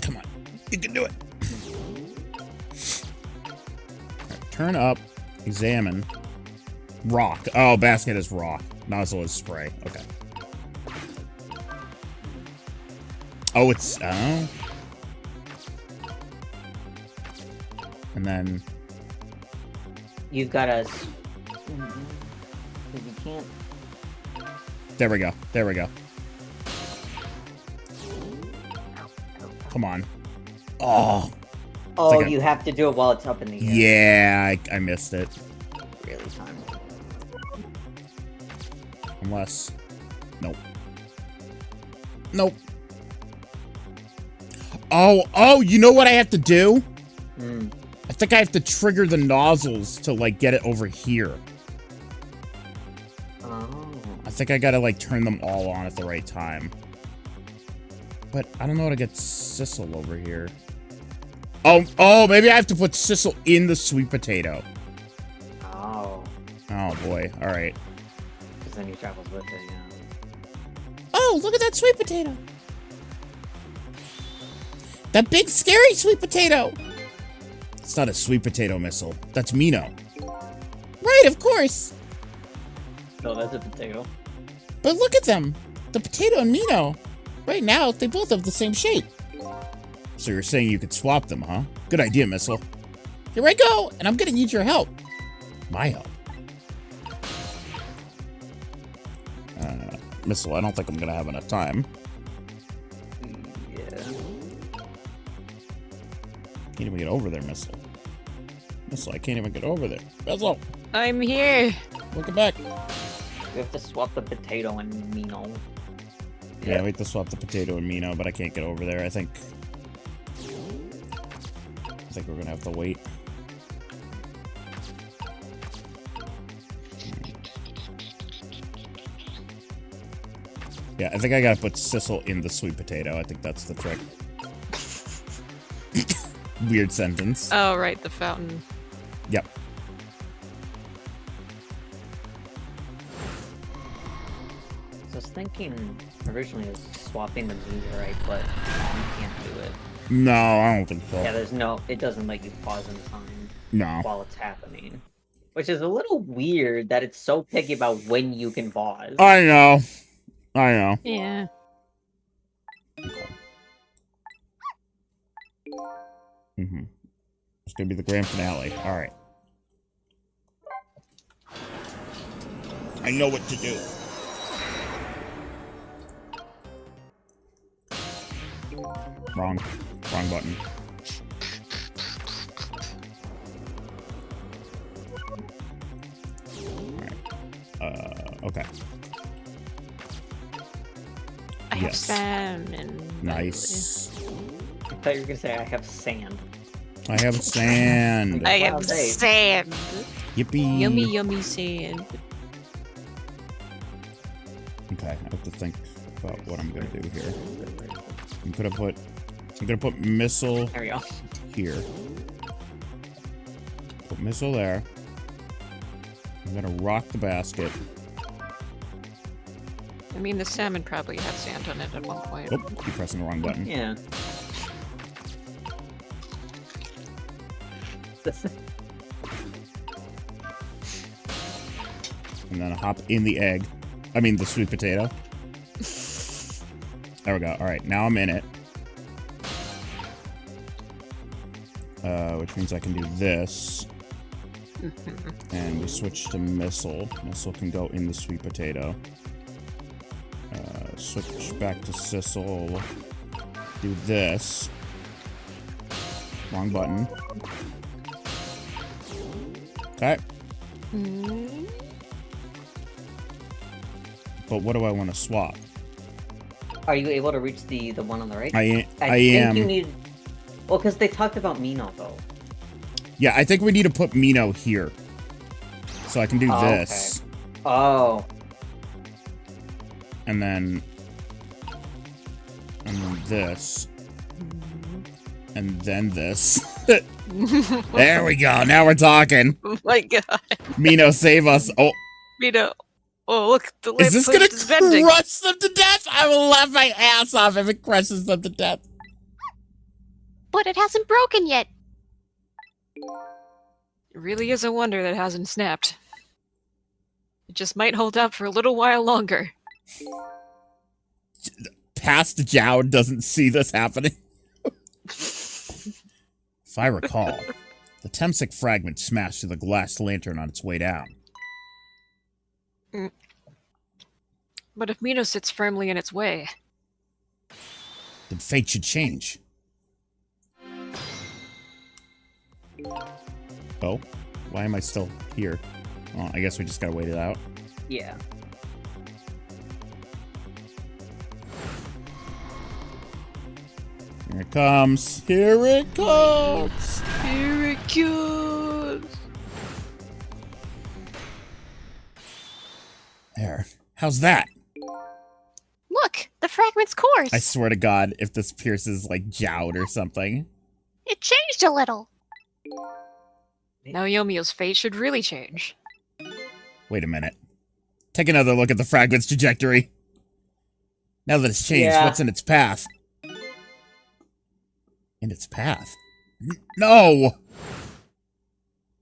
Come on. You can do it. Right, turn up. Examine. Rock. Oh, basket is rock. Nozzle is spray. Okay. Oh, it's... Oh. And then... You've got to... You can't... There we go. There we go. Come on. Oh. Oh, like you have to do it while it's up in the air. Yeah, I missed it. Really time. Unless... Nope. Nope. Oh, you know what I have to do? I think I have to trigger the nozzles to, like, get it over here. Oh. I think I gotta, like, turn them all on at the right time. But I don't know how to get Sissel over here. Oh, maybe I have to put Sissel in the sweet potato. Oh. Oh, boy. All right. Because then he travels with it, yeah. Oh, look at that sweet potato. That big, scary sweet potato. It's not a sweet potato missile. That's Mino. Right, of course. No, that's a potato. But look at them. The potato and Mino. Right now, they both have the same shape. So you're saying you could swap them, huh? Good idea, Missile. Here I go, and I'm gonna need your help. My help. Missile, I don't think I'm gonna have enough time. Yeah. Can't even get over there, Missile. Missile, I can't even get over there. Missile! I'm here. Welcome back. We have to swap the potato and Mino. Yeah, we have to swap the potato and Mino, but I can't get over there. I think we're gonna have to wait. Yeah, I think I gotta put Sissel in the sweet potato. I think that's the trick. Weird sentence. Oh, right, the fountain. Yep. So I was thinking originally of swapping the meteorite, but you can't do it. No, I don't think so. Yeah, there's no... It doesn't let you pause in time No. while it's happening. Which is a little weird that it's so picky about when you can pause. I know. I know. Yeah. Mm-hmm. It's gonna be the grand finale. Alright. I know what to do. Wrong button. Alright. Okay. I have Yes. salmon. Nice. I thought you were gonna say I have sand. I have sand. I Wow, am Dave. sand. Yippee. Yummy, yummy sand. Okay, I have to think about what I'm gonna do here. I'm gonna put missile There we go. here. Put missile there. I'm gonna rock the basket. I mean, the salmon probably had sand on it at one point. Oh, keep pressing the wrong button. Yeah. And then hop in the egg. I mean, the sweet potato. There we go. All right, now I'm in it. Which means I can do this. And we switch to missile. Missile can go in the sweet potato. Switch back to Sissel. Do this. Wrong button. Okay. But what do I want to swap? Are you able to reach the one on the right? I think am. you need. Well, because they talked about Mino though. Yeah, I think we need to put Mino here. So I can do Oh, this. Okay. Oh. And then this. And then this. There we go. Now we're talking. Oh my god. Mino, save us. Oh, Mino. Oh, look. The is this gonna lamppost is bending. crush them to death? I will laugh my ass off if it crushes them to death. But it hasn't broken yet. It really is a wonder that it hasn't snapped. It just might hold up for a little while longer. Past Jowd doesn't see this happening. If I recall, the Temsic fragment smashed through the glass lantern on its way down. But if Mino sits firmly in its way, Then fate should change. Oh, why am I still here? Well, I guess we just gotta wait it out. Yeah. Here it comes. Here it comes. here it comes. There. How's that? Look, the fragment's course. I swear to God, if this pierces like Jowd or something. It changed a little. Now Yomio's fate should really change. Wait a minute. Take another look at the fragment's trajectory. Now that it's changed, Yeah. what's in its path? In its path? No!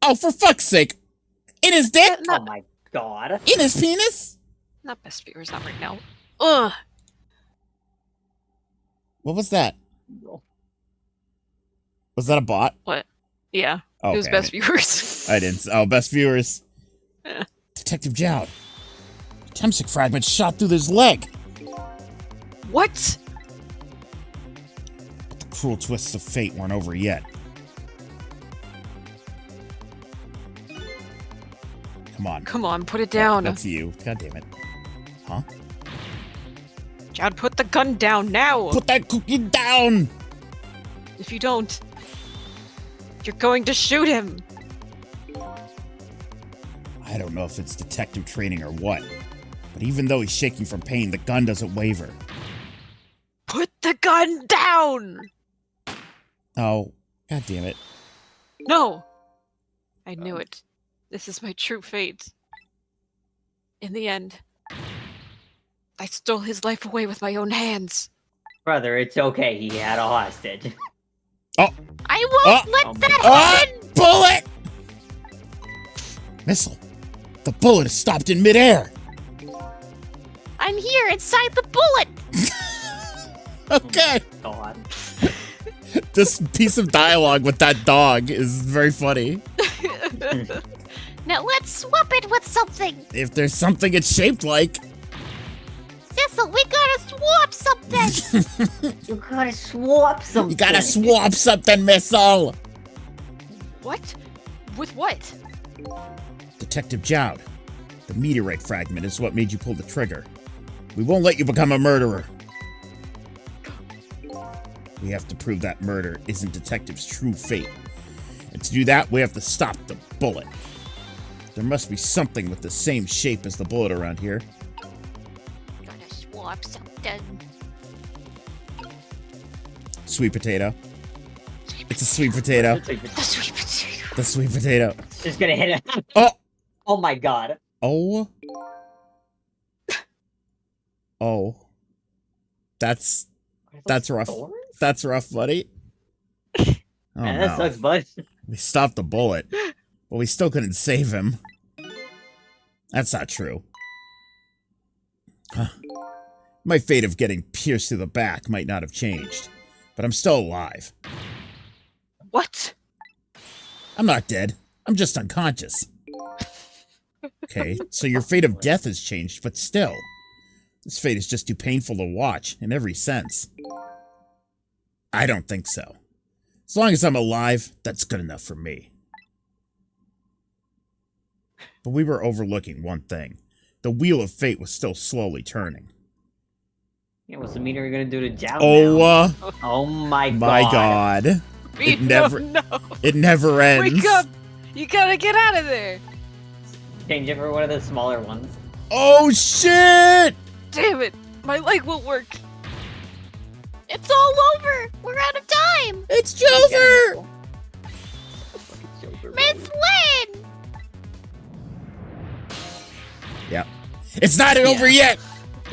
Oh, for fuck's sake! In his dick? Oh my god. In his penis? Not best viewers, not right now. Ugh. What was that? Was that a bot? What? Yeah. Oh, It was best viewers. I didn't. Oh, best viewers. Yeah. Detective Jowd. Temsic fragment shot through his leg. What? But the cruel twists of fate weren't over yet. Come on. Come on, put it down. That's you. God damn it. Huh? Jowd, put the gun down now. Put that cookie down! If you don't, you're going to shoot him. I don't know if it's detective training or what, but even though he's shaking from pain, the gun doesn't waver. Put the gun down. Oh, god damn it. No. I knew it. This is my true fate. In the end, I stole his life away with my own hands. Brother, it's okay. He had a hostage. I won't let Oh my that Ah! happen! Bullet! Missile, the bullet is stopped in midair. I'm here inside the bullet! Okay. God. This piece of dialogue with that dog is very funny. Now let's swap it with something! If there's something it's shaped like. Cecil, we gotta swap something! You gotta swap something. You gotta swap something, Missile! What? With what? Detective Jowd, the meteorite fragment is what made you pull the trigger. We won't let you become a murderer. We have to prove that murder isn't Detective's true fate. And to do that, we have to stop the bullet. There must be something with the same shape as the bullet around here. Gotta swap something. Sweet potato. It's a sweet potato. The sweet potato. The sweet potato. Just gonna hit it. Oh! Oh my god. Oh. Oh. That's rough. Thorns? That's rough, buddy. Oh, Man, that no. sucks, bud. We stopped the bullet, but we still couldn't save him. That's not true. Huh. My fate of getting pierced through the back might not have changed, but I'm still alive. What? I'm not dead. I'm just unconscious. Okay, so your fate of death has changed, but still. This fate is just too painful to watch, in every sense. I don't think so. As long as I'm alive, that's good enough for me. But we were overlooking one thing. The wheel of fate was still slowly turning. Yeah, what's the meter gonna do to Jao Oh, now? Oh my god. my god. We It never- don't know. It never ends. Wake up! You gotta get out of there! Change it for one of the smaller ones. Oh, shit! Damn it! My leg won't work. It's all over. We're out of time. It's Jover! Miss Lynn. Yep. It's not over yet!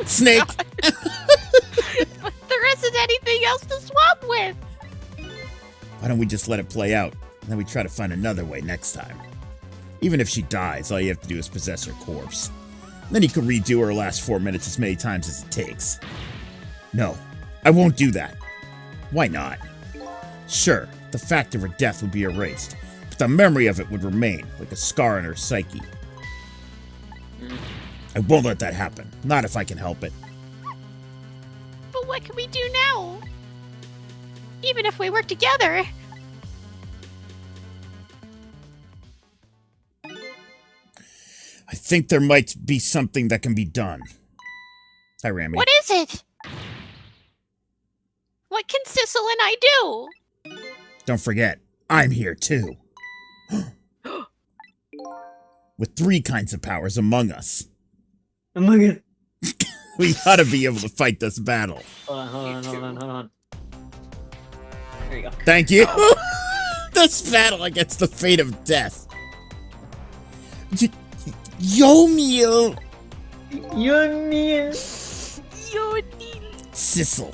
Snake! But there isn't anything else to swap with. Why don't we just let it play out, and then we try to find another way next time? Even if she dies, all you have to do is possess her corpse. Then you can redo her last 4 minutes as many times as it takes. No, I won't do that. Why not? Sure, the fact of her death would be erased, but the memory of it would remain, like a scar in her psyche. I won't let that happen, not if I can help it. But what can we do now? Even if we work together. I think there might be something that can be done. Hi, Rami. What is it? What can Sissel and I do? Don't forget, I'm here too. With 3 kinds of powers among us. And look at. We gotta be able to fight this battle. Hold on. There you go. Thank you. This battle against the fate of death. Yomiel! Yummy. Sissel,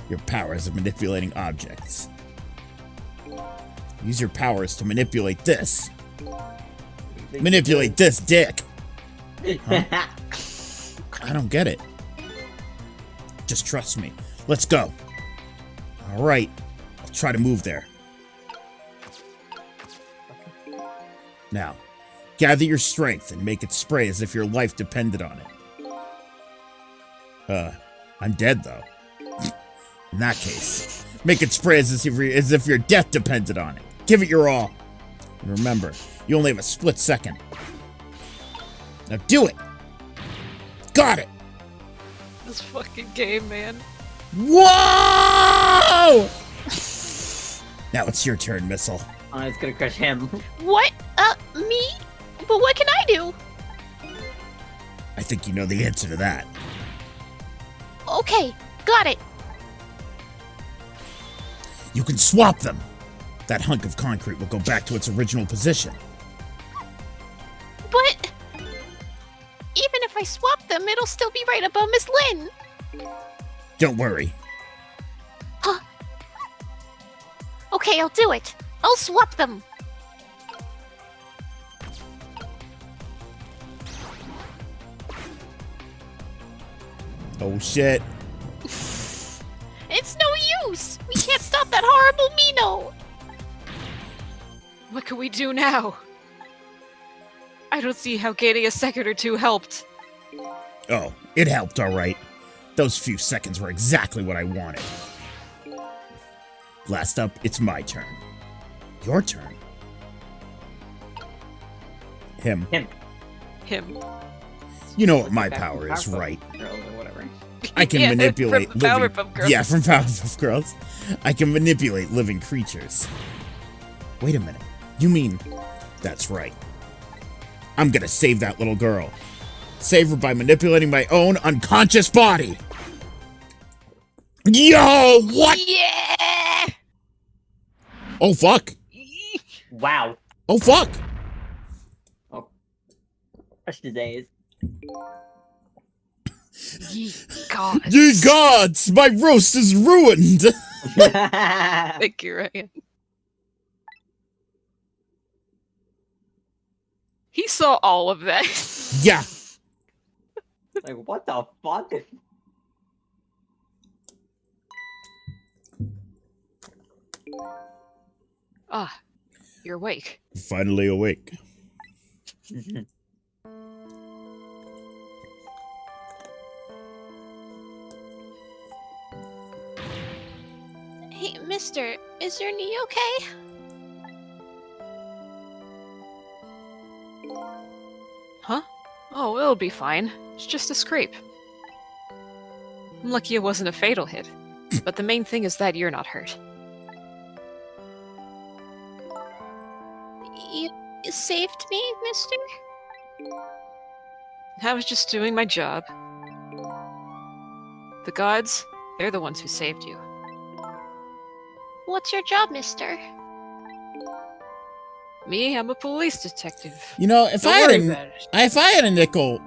your powers of manipulating objects. Use your powers to manipulate this. Manipulate this dick. Huh? I don't get it. Just trust me. Let's go. Alright. I'll try to move there. Now, gather your strength and make it spray as if your life depended on it. I'm dead though. In that case, make it spray as if your death depended on it. Give it your all. And remember, you only have a split second. Now do it! Got it! This fucking game, man. Whoa! Now it's your turn, Missile. Oh, it's gonna crush him. What? Me? But what can I do? I think you know the answer to that. Okay, got it. You can swap them. That hunk of concrete will go back to its original position. But even if I swap them, it'll still be right above Miss Lynn. Don't worry. Okay, I'll do it. I'll swap them. Oh shit. It's no use. We can't stop that horrible Mino. What can we do now? I don't see how gaining a second or two helped. Oh, it helped alright. Those few seconds were exactly what I wanted. Last up, it's my turn. Your turn. Him. Him. You know what my power is, right? Girls or whatever. I can manipulate from living... Powerpuff Girls. Yeah, from Powerpuff Girls. I can manipulate living creatures. Wait a minute. You mean... That's right. I'm gonna save that little girl. Save her by manipulating my own unconscious body. Yo, what? Yeah! Oh, fuck. Wow. Oh, fuck. Crushed his A's. Ye gods. Ye gods, my roast is ruined. Thank you, Ryan. He saw all of that. Yeah. Like, what the fuck? Ah, you're awake. Finally awake. Hey, mister, is your knee okay? Huh? Oh, it'll be fine. It's just a scrape. I'm lucky it wasn't a fatal hit. But the main thing is that you're not hurt. You saved me, mister? I was just doing my job. The gods, they're the ones who saved you. What's your job, mister? Me, I'm a police detective. You know, if Don't I had worry a, about it. if I had a nickel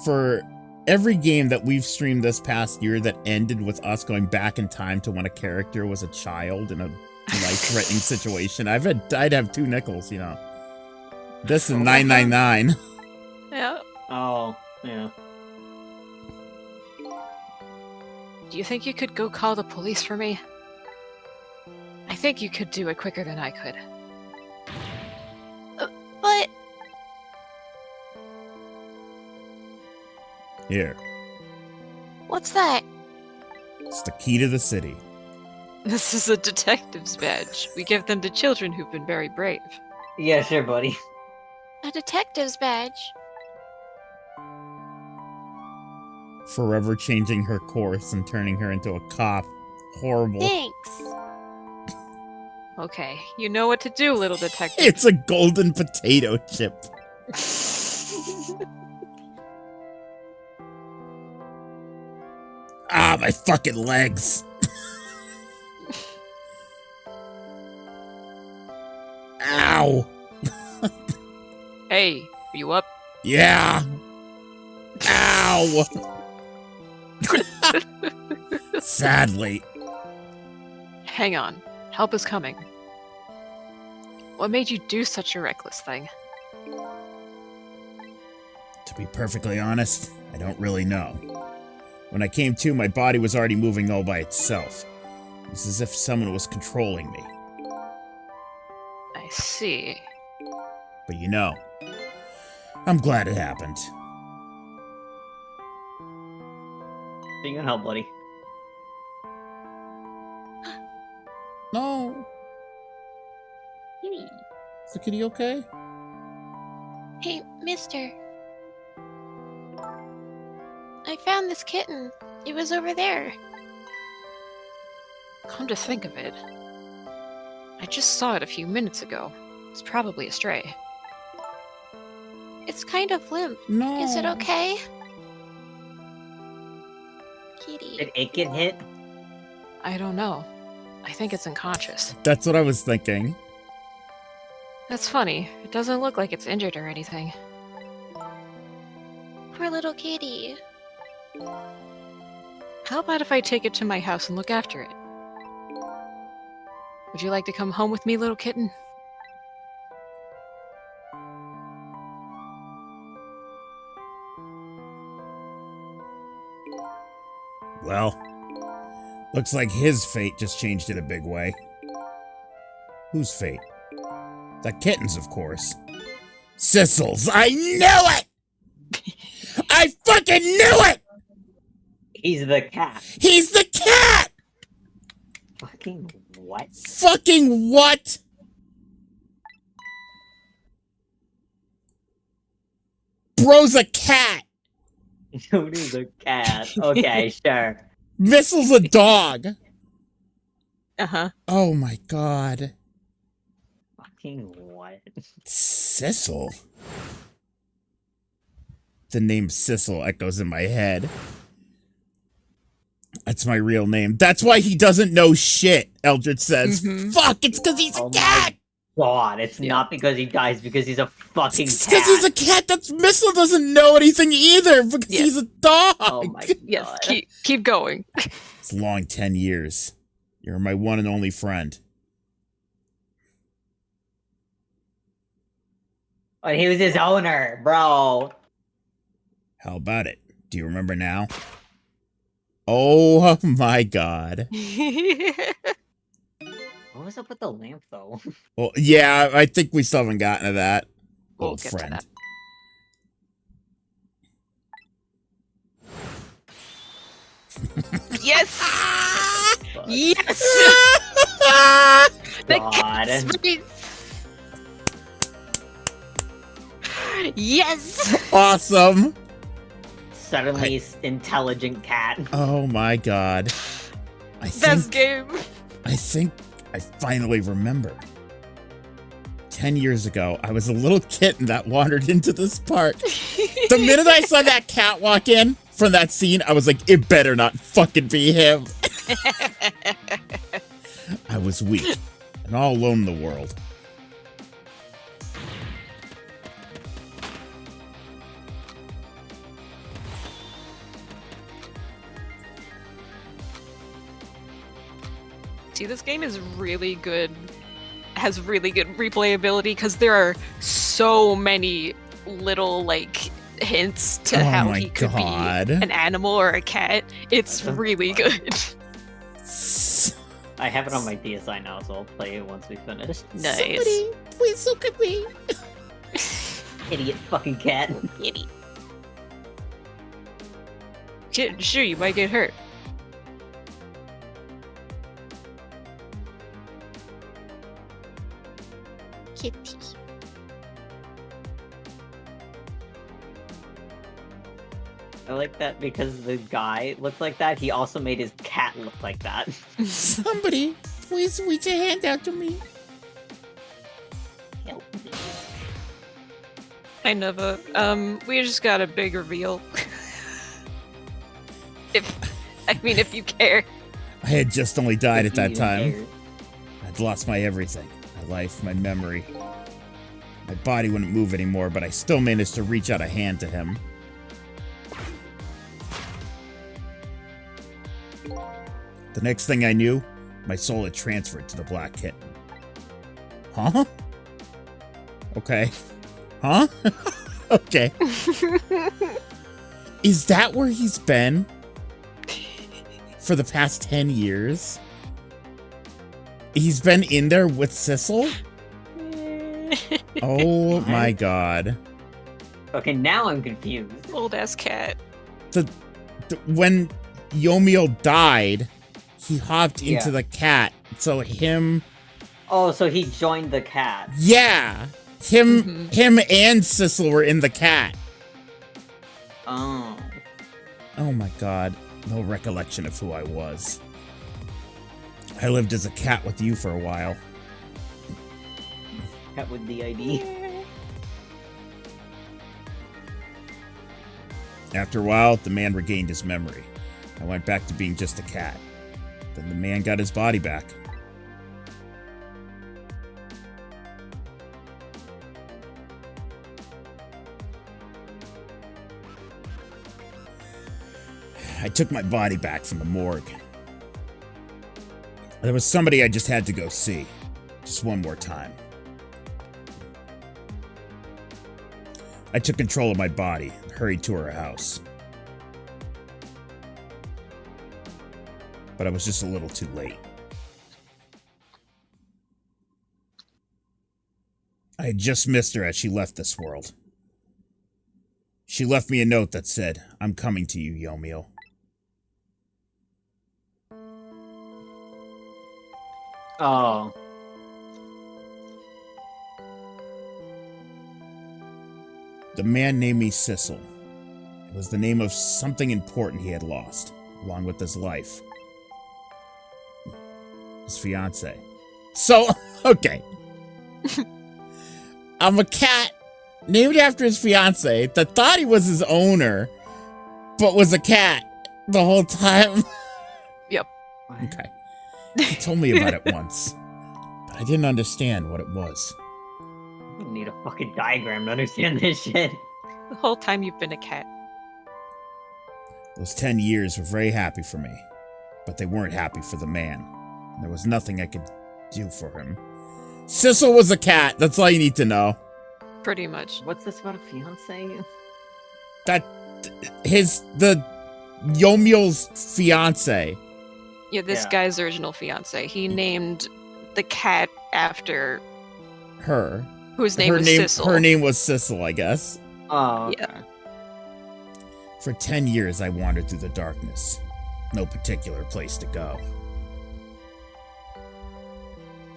for every game that we've streamed this past year that ended with us going back in time to when a character was a child in a life-threatening situation, I'd have 2 nickels, you know. This is 999. Yeah. Oh, yeah. Do you think you could go call the police for me? I think you could do it quicker than I could. But Here, what's that? it's the key to the city. This is a detective's badge. We give them to children who've been very brave. Yeah, sure, buddy. A detective's badge. Forever changing her course and turning her into a cop. Horrible. Thanks. Okay, you know what to do, little detective. It's a golden potato chip. Ah, my fucking legs. Ow. Hey, are you up? Yeah. Ow. Sadly. Hang on. Help is coming. What made you do such a reckless thing? To be perfectly honest, I don't really know. When I came to, my body was already moving all by itself. It was as if someone was controlling me. I see. But you know, I'm glad it happened. You can help, buddy. No. Is the kitty okay? Hey, mister. I found this kitten. It was over there. Come to think of it, I just saw it a few minutes ago. It's probably a stray. It's kind of limp. No. Is it okay? Kitty. Did it get hit? I don't know. I think it's unconscious. That's what I was thinking. That's funny. It doesn't look like it's injured or anything. Poor little kitty. How about if I take it to my house and look after it? Would you like to come home with me, little kitten? Well, looks like his fate just changed in a big way. Whose fate? The kitten's, of course. Sissel's. I knew it! I fucking knew it! He's the cat. He's the cat! Fucking what? Fucking what? Bro's a cat. Dodo's a cat. Okay, sure. Missile's a dog. Uh-huh. Oh my god. Fucking what? Sissel. The name Sissel echoes in my head. That's my real name. That's why he doesn't know shit, Eldritch says. Mhm. Fuck, it's because he's a Oh cat. my god, it's Yeah. not because he dies, because he's a fucking It's cat. because he's a cat. That Missile doesn't know anything either because Yeah. he's a dog. Oh my Yes, god. keep going. It's a long 10 years. You're my one and only friend. But he was his owner, bro. How about it? Do you remember now? Oh my god. What was up with the lamp, though? Well, yeah, I think we still haven't gotten to that. We'll Old get to friend. that. Yes! Fuck. Yes! The God. cat space! Yes! Awesome. Suddenly intelligent cat. Oh my god. Best game. I think I finally remember. 10 years ago, I was a little kitten that wandered into this park. The minute I saw that cat walk in from that scene, I was like, it better not fucking be him. I was weak and all alone in the world. See, this game is really good. Has really good replayability because there are so many little like hints to Oh how my he could God. be an animal or a cat. It's really good. I have it on my DSi now, so I'll play it once we finish. Nice. Please look at me. Idiot fucking cat. Idiot. Sure, you might get hurt. Kitty. I like that because the guy looked like that, he also made his cat look like that. Somebody, please reach a hand out to me. Help me. I never. We just got a big reveal. If you care. I had just only died at If you that even time. care. I'd lost my everything. My life, my memory. My body wouldn't move anymore, but I still managed to reach out a hand to him. The next thing I knew, my soul had transferred to the black kitten. Huh? Okay. Huh? Okay. Is that where he's been? For the past 10 years? He's been in there with Sissel? Oh my god. Okay, now I'm confused. Old ass cat. When Yomiel died, he hopped Yeah. into the cat. So him... Oh, so he joined the cat. Yeah! Him and Sissel were in the cat. Oh. Oh my god. No recollection of who I was. I lived as a cat with you for a while. Cat with the ID. After a while, the man regained his memory. I went back to being just a cat. Then the man got his body back. I took my body back from the morgue. There was somebody I just had to go see. Just one more time. I took control of my body and hurried to her house. But I was just a little too late. I had just missed her as she left this world. She left me a note that said, "I'm coming to you, Yomiel." Oh. The man named me Sissel. It was the name of something important he had lost, along with his life. His fiance. So, okay. I'm a cat named after his fiance that thought he was his owner, but was a cat the whole time. Yep. Okay. He told me about it once, but I didn't understand what it was. You need a fucking diagram to understand this shit. The whole time you've been a cat. Those 10 years were very happy for me, but they weren't happy for the man. There was nothing I could do for him. Sissel was a cat. That's all you need to know. Pretty much. What's this about a fiance? The Yomiel's fiance. Yeah, this Yeah. guy's original fiance. He named the cat after Her. whose name was Sissel. Her name was Sissel, I guess. Oh, okay. Yeah. For 10 years, I wandered through the darkness. No particular place to go.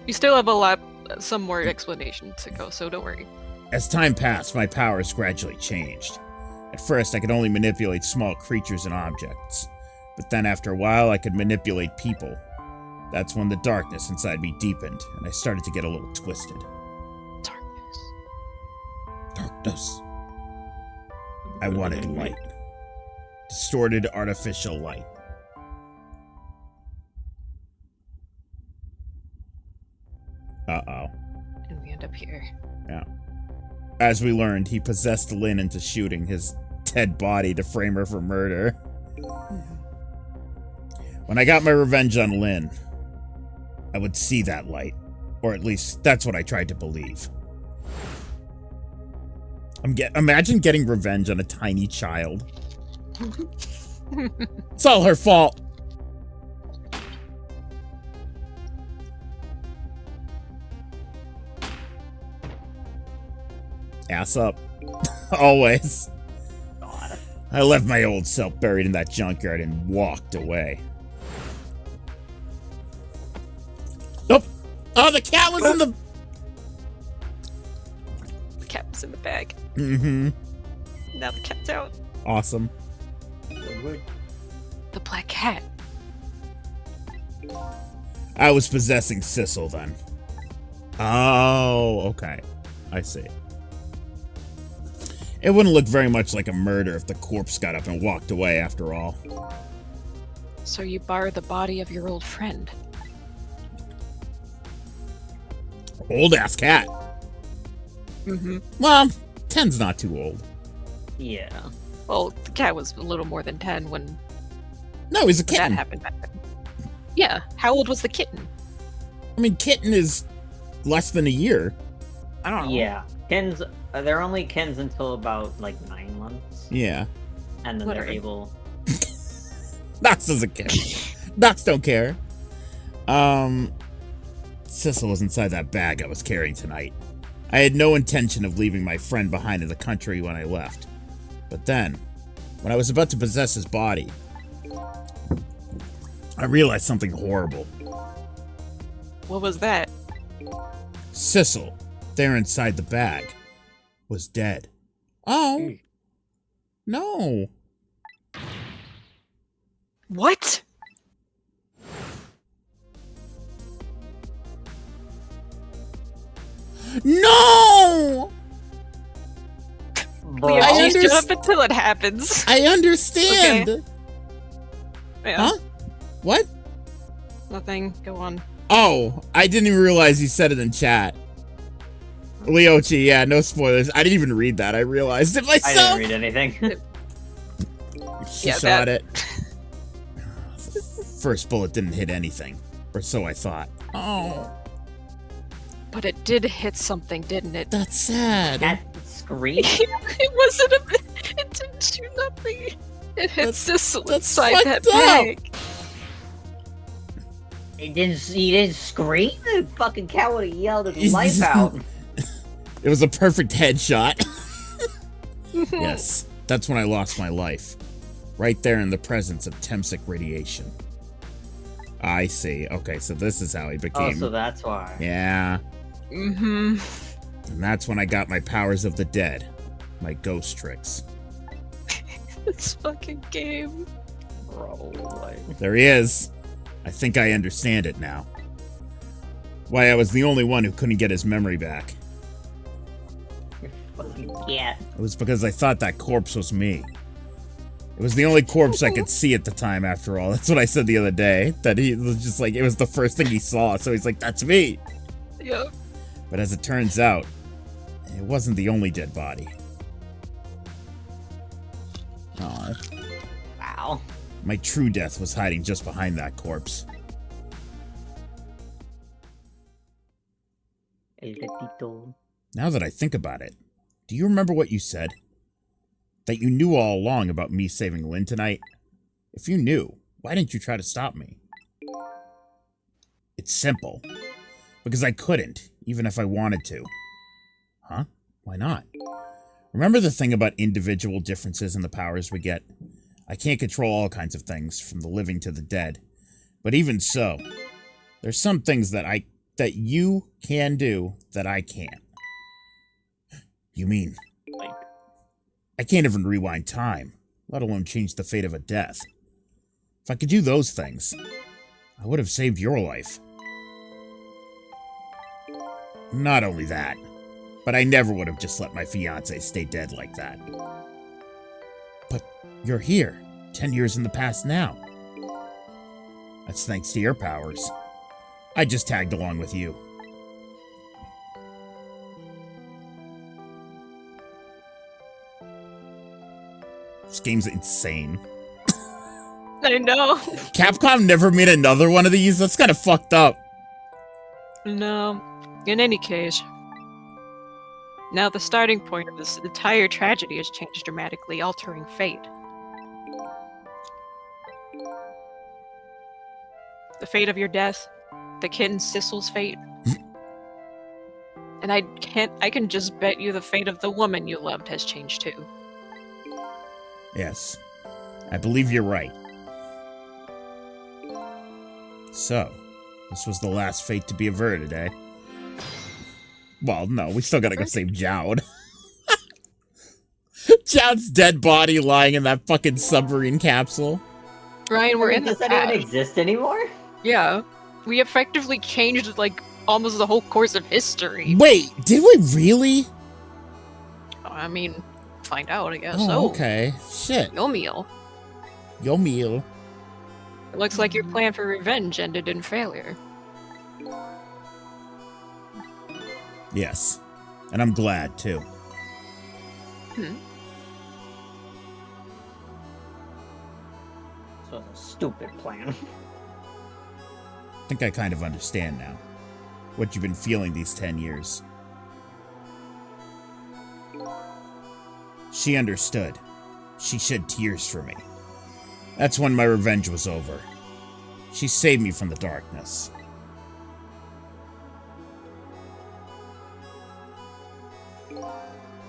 You still have some more explanation to go, so don't worry. As time passed, my powers gradually changed. At first, I could only manipulate small creatures and objects. But then after a while, I could manipulate people. That's when the darkness inside me deepened, and I started to get a little twisted. Darkness. Darkness. I wanted light. Distorted artificial light. Uh-oh. And we end up here. Yeah. As we learned, he possessed Lynn into shooting his dead body to frame her for murder. When I got my revenge on Lynn, I would see that light. Or at least, that's what I tried to believe. Imagine getting revenge on a tiny child. It's all her fault. Ass up. Always. God. I left my old self buried in that junkyard and walked away. Nope. Oh, the cat was in the... The cat was in the bag. Mm-hmm. Now the cat's out. Awesome. The black cat. I was possessing Sissel then. Oh, okay. I see. It wouldn't look very much like a murder if the corpse got up and walked away after all. So you borrowed the body of your old friend. Old ass cat. Mm-hmm. Well, 10's not too old. Yeah. Well, the cat was a little more than 10 when No, he's a that kitten. happened back then. Yeah. How old was the kitten? I mean, kitten is less than a year. I don't know. Yeah. Kittens, they're only kittens until about, like, 9 months. Yeah. And then Whatever. they're able... Knox doesn't care. Knox don't care. Sissel was inside that bag I was carrying tonight. I had no intention of leaving my friend behind in the country when I left. But then, when I was about to possess his body, I realized something horrible. What was that? Sissel, there inside the bag, was dead. Oh. No. What? No! Bro. Leo, I she's underst- up until it happens. I understand. Okay. Yeah. Huh? What? Nothing. Go on. Oh, I didn't even realize you said it in chat. Leochi, yeah, no spoilers. I didn't even read that. I realized it I myself. didn't read anything. She Yeah, shot that- it. First bullet didn't hit anything. Or so I thought. Oh, But it did hit something, didn't it? that's sad. Cat scream? It wasn't a. It didn't do nothing. It hit That's- Sissel that's inside that fucked up. bag. He didn't scream? The fucking cat would have yelled his life out. It was a perfect headshot. Yes, that's when I lost my life. Right there in the presence of Temsic radiation. I see. Okay, so this is how he Oh, became... so that's why. Yeah. Mm-hmm. And that's when I got my powers of the dead. My ghost tricks. This fucking game. Bro, like... There he is. I think I understand it now. Why I was the only one who couldn't get his memory back. Fucking cat. It was because I thought that corpse was me. It was the only corpse I could see at the time, after all. That's what I said the other day. That he was just like, it was the first thing he saw, so he's like, that's me! Yep. But as it turns out, it wasn't the only dead body. Aw. Wow. My true death was hiding just behind that corpse. El gatito. Now that I think about it, do you remember what you said? That you knew all along about me saving Lynn tonight? If you knew, why didn't you try to stop me? It's simple. Because I couldn't, even if I wanted to. Huh? Why not? Remember the thing about individual differences in the powers we get? I can't control all kinds of things, from the living to the dead. But even so, there's some things that you can do that I can't. You mean... Like... I can't even rewind time, let alone change the fate of a death. If I could do those things, I would have saved your life. Not only that, but I never would have just let my fiancé stay dead like that. But you're here, 10 years in the past now. That's thanks to your powers. I just tagged along with you. This game's insane. I know. Capcom never made another one of these? That's kind of fucked up. No. In any case, now the starting point of this entire tragedy has changed dramatically, altering fate. The fate of your death, the kitten Sissel's fate. And I can just bet you the fate of the woman you loved has changed too. Yes, I believe you're right. So, this was the last fate to be averted, eh? Well, no, we still gotta go save Jowd. Jowd's dead body lying in that fucking submarine capsule. Ryan, we're in the Does that even past. exist anymore? Yeah. We effectively changed, like, almost the whole course of history. Wait, did we really? I mean, find out, I guess. Oh, okay. Shit. Yo meal. Yo meal. It looks like your plan for revenge ended in failure. Yes. And I'm glad, too. This was a stupid plan. I think I kind of understand now. What you've been feeling these 10 years. She understood. She shed tears for me. That's when my revenge was over. She saved me from the darkness.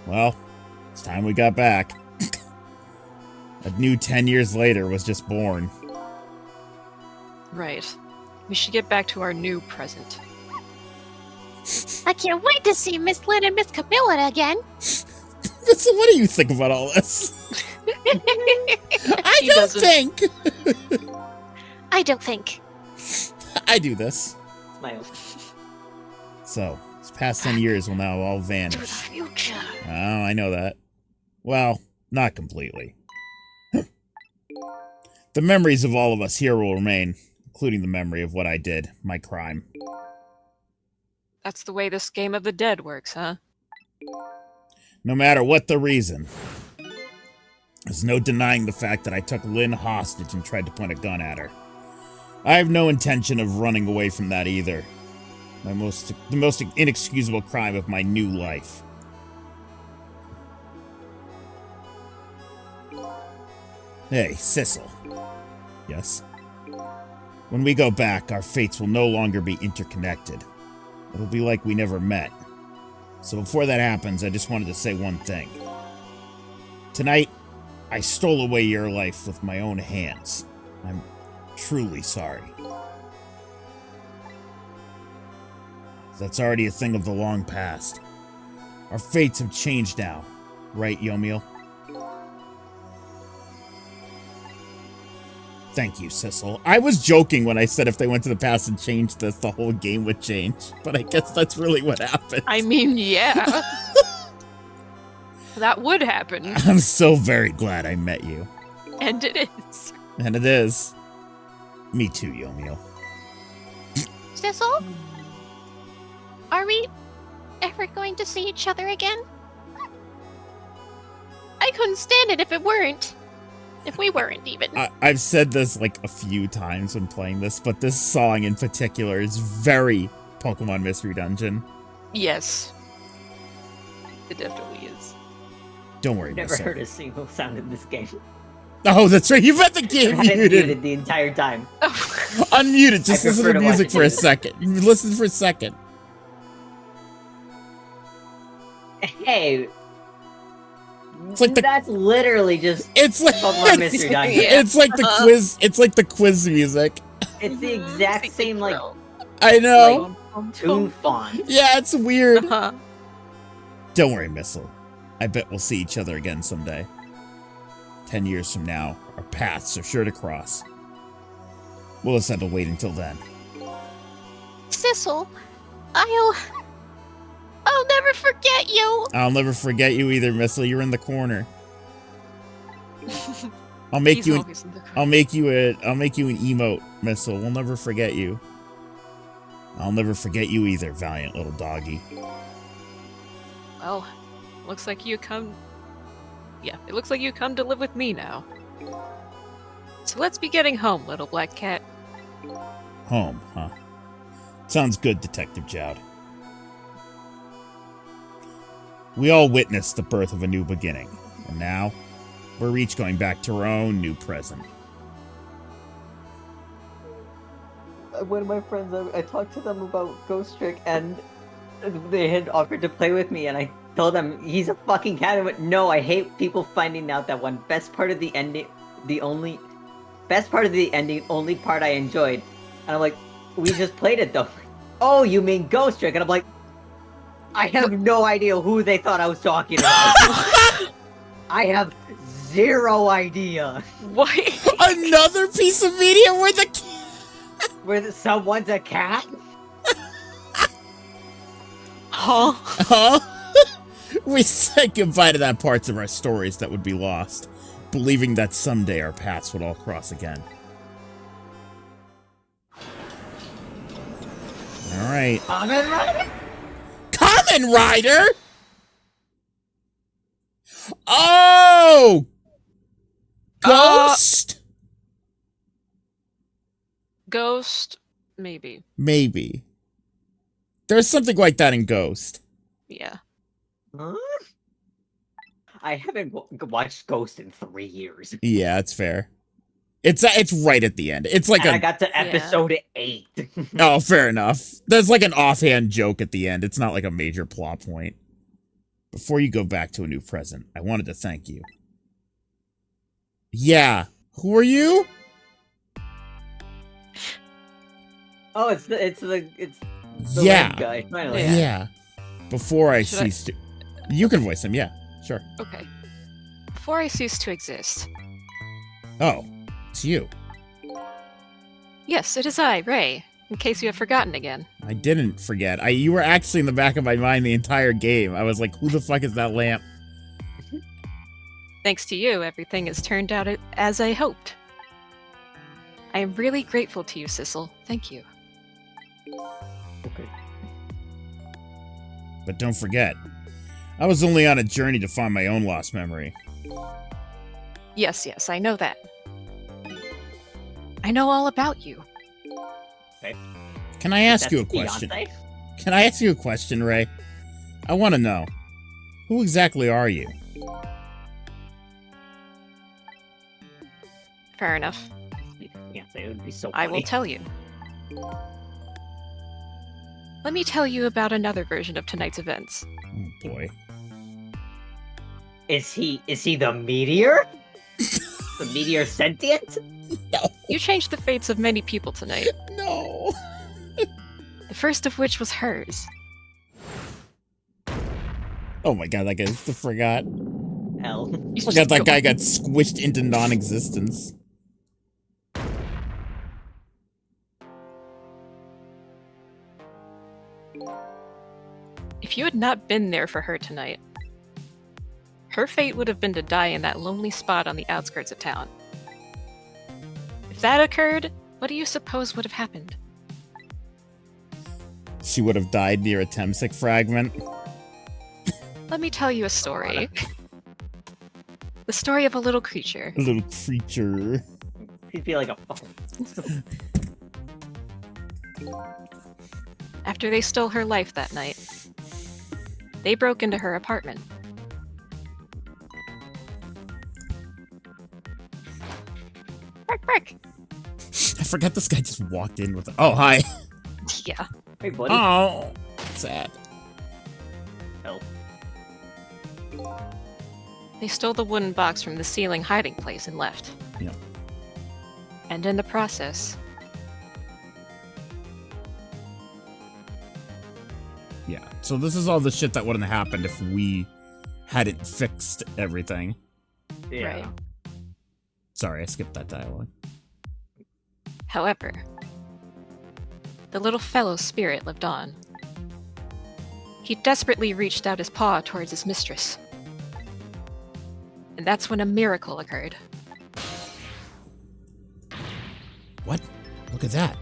Well, it's time we got back. A new 10 years later was just born. Right. We should get back to our new present. I can't wait to see Miss Lynn and Miss Camilla again. So what do you think about all this? I She don't doesn't. think. I don't think. I do this. It's my own. So, these past 10 years will now all To the vanish. future. Oh, I know that. Well, not completely. The memories of all of us here will remain, including the memory of what I did, my crime. That's the way this game of the dead works, huh? No matter what the reason. There's no denying the fact that I took Lynn hostage and tried to point a gun at her. I have no intention of running away from that either. The most inexcusable crime of my new life. Hey, Sissel. Yes? When we go back, our fates will no longer be interconnected. It'll be like we never met. So before that happens, I just wanted to say one thing. Tonight, I stole away your life with my own hands. I'm truly sorry. That's already a thing of the long past. Our fates have changed now, right, Yomiel? Thank you, Sissel. I was joking when I said if they went to the past and changed this, the whole game would change. But I guess that's really what happened. I mean, yeah. That would happen. I'm so very glad I met you. And it is. And it is. Me too, Yomio. Sissel? Are we ever going to see each other again? I couldn't stand it if it weren't. If we weren't, even. I've said this like a few times when playing this, but this song in particular is very Pokemon Mystery Dungeon. Yes. It definitely is. Don't worry, I've never Missile. heard a single sound in this game. Oh, that's right. You've had the game I had it muted. muted the entire time. Unmute it. Just I listen prefer to to music watch for a it. second. Listen for a second. Hey, It's like the. that's literally just It's like. Pokemon Mystery Dungeon. It's like the quiz. It's like the quiz music. It's the exact same like I know. tune font. Yeah, it's weird. Uh-huh. Don't worry, Missile. I bet we'll see each other again someday. 10 years from now, our paths are sure to cross. We'll just have to wait until then. Sissel, I'll never forget you. I'll never forget you either, Missile. You're in the corner. I'll make He's you. always in the corner. I'll make you an emote, Missile. We'll never forget you. I'll never forget you either, valiant little doggy. Well, looks like you come... Yeah, it looks like you come to live with me now. So let's be getting home, little black cat. Home, huh? Sounds good, Detective Jowd. We all witnessed the birth of a new beginning, and now we're each going back to our own new present. One of my friends, I talked to them about Ghost Trick, and they had offered to play with me, and I told them he's a fucking cat. And went, no, I hate people finding out that one best part of the ending, only part I enjoyed. And I'm like, we just played it though. Oh, you mean Ghost Trick? And I'm like, I have no idea who they thought I was talking about. I have zero idea. What? Another piece of media where the Where someone's a cat? Huh? Huh? We said goodbye to that parts of our stories that would be lost, believing that someday our paths would all cross again. All right. Kamen Rider? Kamen Rider? Oh! Ghost? Ghost? Maybe. Maybe. There's something like that in Ghost. Yeah. Huh? I haven't watched Ghost in 3 years. Yeah, it's fair. It's right at the end. It's like And I a got to episode 8. oh, fair enough. There's like an offhand joke at the end. It's not like a major plot point. Before you go back to a new present, I wanted to thank you. Yeah. Who are you? Oh, it's the Yeah. red guy. Finally. Yeah. Before I Should I- cease to... You can voice him, yeah. Sure. Okay. Before I cease to exist. Oh, it's you. Yes, it is I, Ray. In case you have forgotten again. I didn't forget. You were actually in the back of my mind the entire game. I was like, who the fuck is that lamp? Thanks to you, everything has turned out as I hoped. I am really grateful to you, Sissel. Thank you. Okay. But don't forget, I was only on a journey to find my own lost memory. Yes, I know that. I know all about you. Can I ask That's you a question? Beyonce? Can I ask you a question, Ray? I want to know, who exactly are you? Fair enough. Beyonce, it would be so I funny. will tell you. Let me tell you about another version of tonight's events. Oh boy. Is he the meteor? The meteor sentient? You changed the fates of many people tonight, No. the first of which was hers. Oh my god, that guy forgot. Hell. You Forgot that just guy got squished into non-existence. If you had not been there for her tonight, her fate would have been to die in that lonely spot on the outskirts of town. If that occurred, what do you suppose would have happened? She would have died near a Temsic fragment. Let me tell you a story. The story of a little creature. A little creature. He'd be like a fucking. After they stole her life that night, they broke into her apartment. Bark, bark. I forgot this guy just walked in with. Oh, hi. Yeah. Hey, buddy. Oh, sad. Help. They stole the wooden box from the ceiling hiding place and left. Yeah. And in the process, Yeah. So this is all the shit that wouldn't have happened if we hadn't fixed everything. Yeah. Right. Sorry, I skipped that dialogue. however, the little fellow's spirit lived on. He desperately reached out his paw towards his mistress. And that's when a miracle occurred. What? Look at that.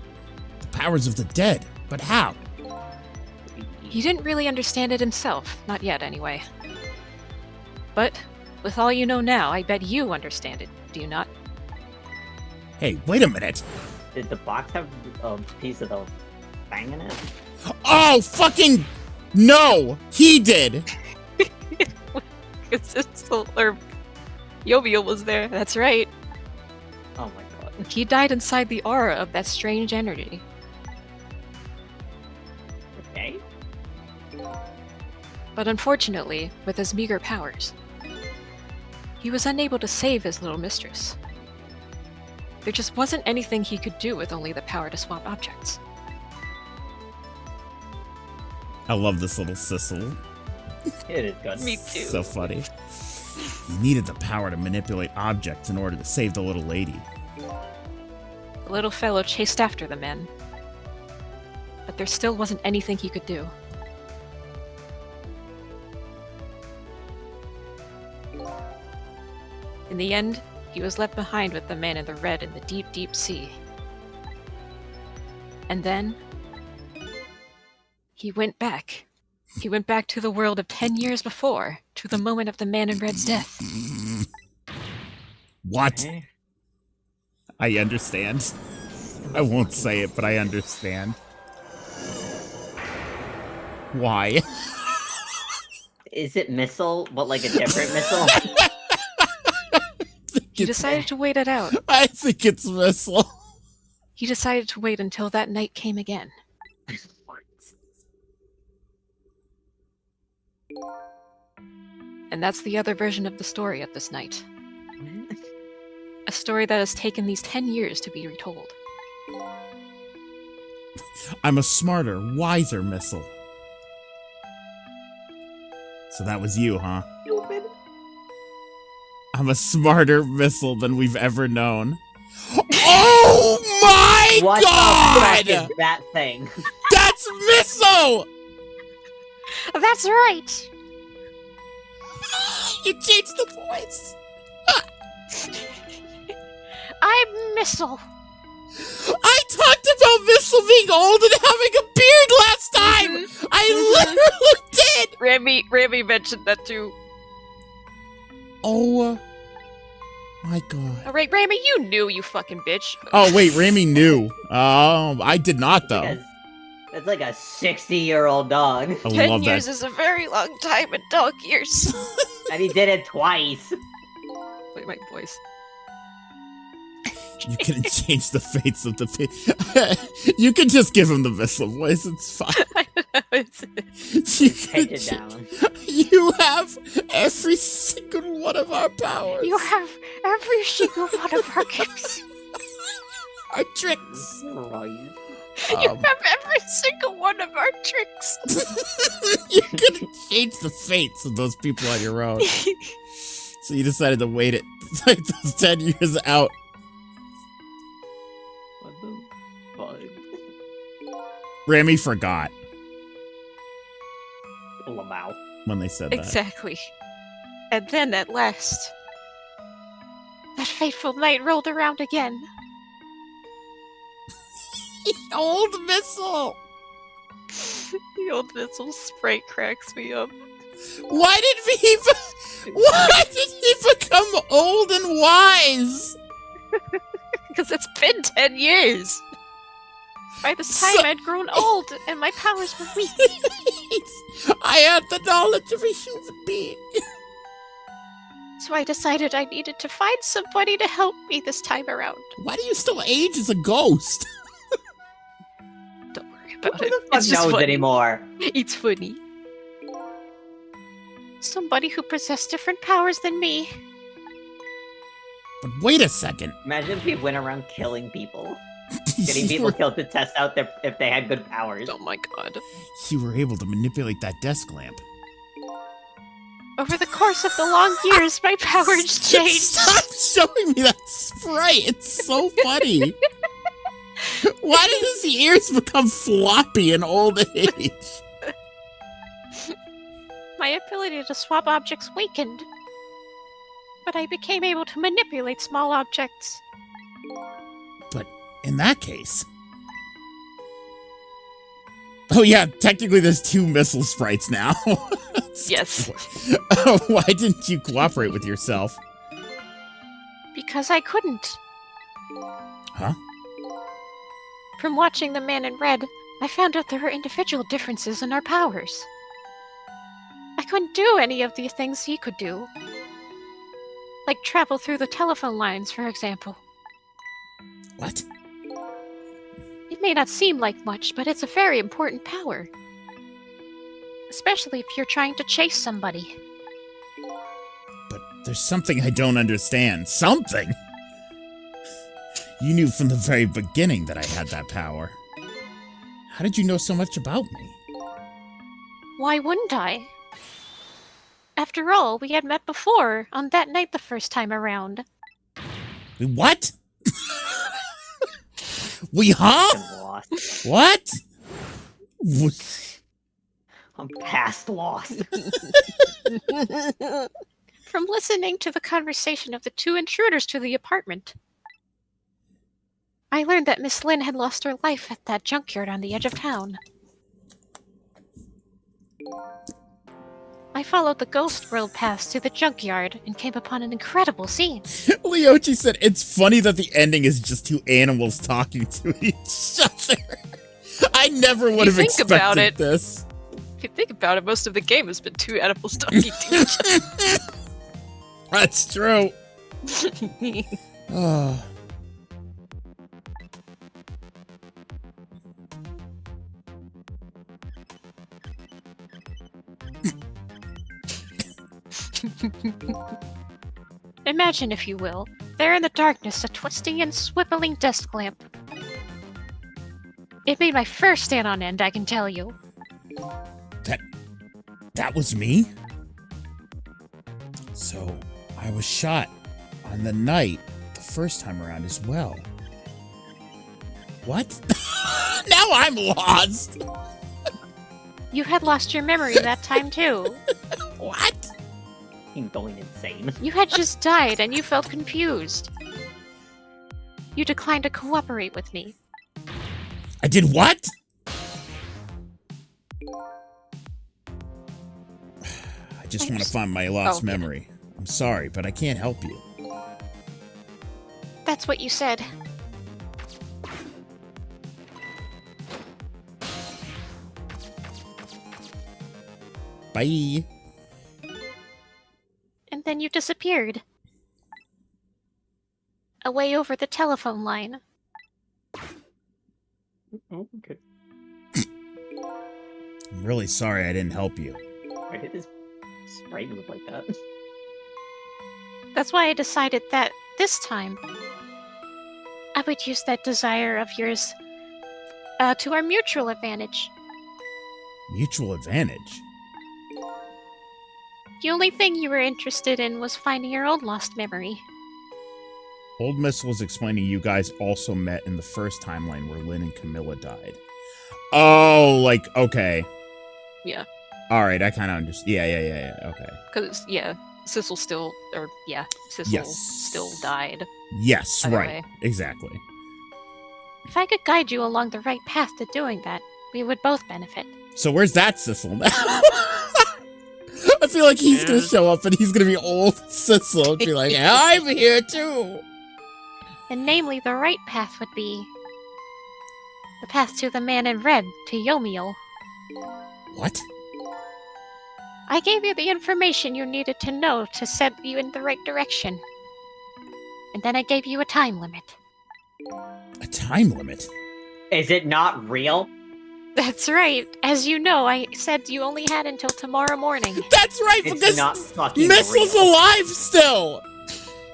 The powers of the dead. But how? He didn't really understand it himself, not yet anyway. But, with all you know now, I bet you understand it, do you not? Hey, wait a minute. Did the box have a piece of the thing in it? Oh, fucking no! He did! Or Yobiel was there, that's right. Oh my god. He died inside the aura of that strange energy. Okay. But unfortunately, with his meager powers, he was unable to save his little mistress. There just wasn't anything he could do with only the power to swap objects. I love this little Sissel. It is good. Me too. So funny. He needed the power to manipulate objects in order to save the little lady. The little fellow chased after the men, but there still wasn't anything he could do. In the end, he was left behind with the man in the red in the deep, deep sea. And then, he went back. He went back to the world of 10 years before, to the moment of the man in red's death. What? Okay. I understand. I won't say it, but I understand. Why? Is it missile, but like a different missile? He decided to wait it out. I think it's Missile. He decided to wait until that night came again. And that's the other version of the story of this night. A story that has taken these 10 years to be retold. I'm a smarter, wiser Missile. So that was you, huh? Stupid. I'm a smarter Missile than we've ever known. Oh my What god! the fuck is that thing? That's Missile! That's right. You changed the voice. I'm Missile. I talked about Missile being old and having a beard last time! I literally did! Rami mentioned that too. Oh my god. Alright, Rami, you knew, you fucking bitch. Oh wait, Rami knew. I did not though. It's like a 60-year-old dog. I 10 love years that. is a very long time in dog years. And he did it twice. Wait, my voice. You can change the fates of the You can just give him the Missile voice, it's fine. You can Take it down. You have every single one of our powers. You have every single one of our gifts. Our tricks. Right. You have every single one of our tricks. You couldn't change the fates of those people on your own. So you decided to wait it like those 10 years out. What the fuck? Rami forgot. Wow. when they said that. Exactly. And then at last, that fateful night rolled around again. Old missile! The old missile sprite cracks me up. Why did he become old and wise? Because it's been 10 years! By this time, So- I'd grown old, and my powers were weak. I had the knowledge of a human being. So I decided I needed to find somebody to help me this time around. Why do you still age as a ghost? Don't worry about Who it. the fuck It's just knows funny. anymore? It's funny. Somebody who possessed different powers than me. But wait a second. Imagine if we went around killing people. Getting people killed to test out if they had good powers. Oh my god. You were able to manipulate that desk lamp. Over the course of the long years, my powers changed. Stop showing me that sprite. It's so funny. Why did his ears become floppy in old age? My ability to swap objects weakened. But I became able to manipulate small objects. But in that case... Oh yeah, technically there's 2 missile sprites now. Yes. Why didn't you cooperate with yourself? Because I couldn't. Huh? From watching The Man in Red, I found out there were individual differences in our powers. I couldn't do any of the things he could do. Like travel through the telephone lines, for example. What? It may not seem like much, but it's a very important power. Especially if you're trying to chase somebody. But there's something I don't understand. Something? You knew from the very beginning that I had that power. How did you know so much about me? Why wouldn't I? After all, we had met before, on that night the first time around. What? Huh? I'm lost. What? I'm past lost. From listening to the conversation of the 2 intruders to the apartment, I learned that Miss Lynn had lost her life at that junkyard on the edge of town. I followed the ghost world paths to the junkyard and came upon an incredible scene. Leochi said it's funny that the ending is just 2 animals talking to each other. I never would have think about expected it. this. If you think about it, most of the game has been 2 animals talking to each That's true. other. Oh. Imagine, if you will, there in the darkness, a twisting and swiveling desk lamp. It made my fur stand on end, I can tell you. That was me? So, I was shot on the night the first time around as well. What? Now I'm lost! You had lost your memory that time, too. What? I'm going insane. You had just died and you felt confused. You declined to cooperate with me. I did what? I just want to find my lost Oh, yeah. memory. I'm sorry, but I can't help you. That's what you said. Bye. And then you disappeared. Away over the telephone line. Oh, okay. I'm really sorry I didn't help you. Why did this sprite look like that? That's why I decided that this time I would use that desire of yours to our mutual advantage. Mutual advantage? The only thing you were interested in was finding your own lost memory. Old Miss was explaining you guys also met in the first timeline where Lynn and Camilla died. Oh, like, okay. Yeah. All right, I kind of understand. Yeah. Okay. Because, yeah, Sissel still, Sissel Yes. still died. Yes, Either right. way. Exactly. If I could guide you along the right path to doing that, we would both benefit. So where's that Sissel now? I feel like he's gonna show up and he's gonna be old Sissel and be like, I'm here too. And namely, the right path would be the path to the man in red, to Yomiel. What? I gave you the information you needed to know to set you in the right direction. And then I gave you a time limit. A time limit? Is it not real? That's right. As you know, I said you only had until tomorrow morning. That's right, It's because not fucking Missel's real. alive still.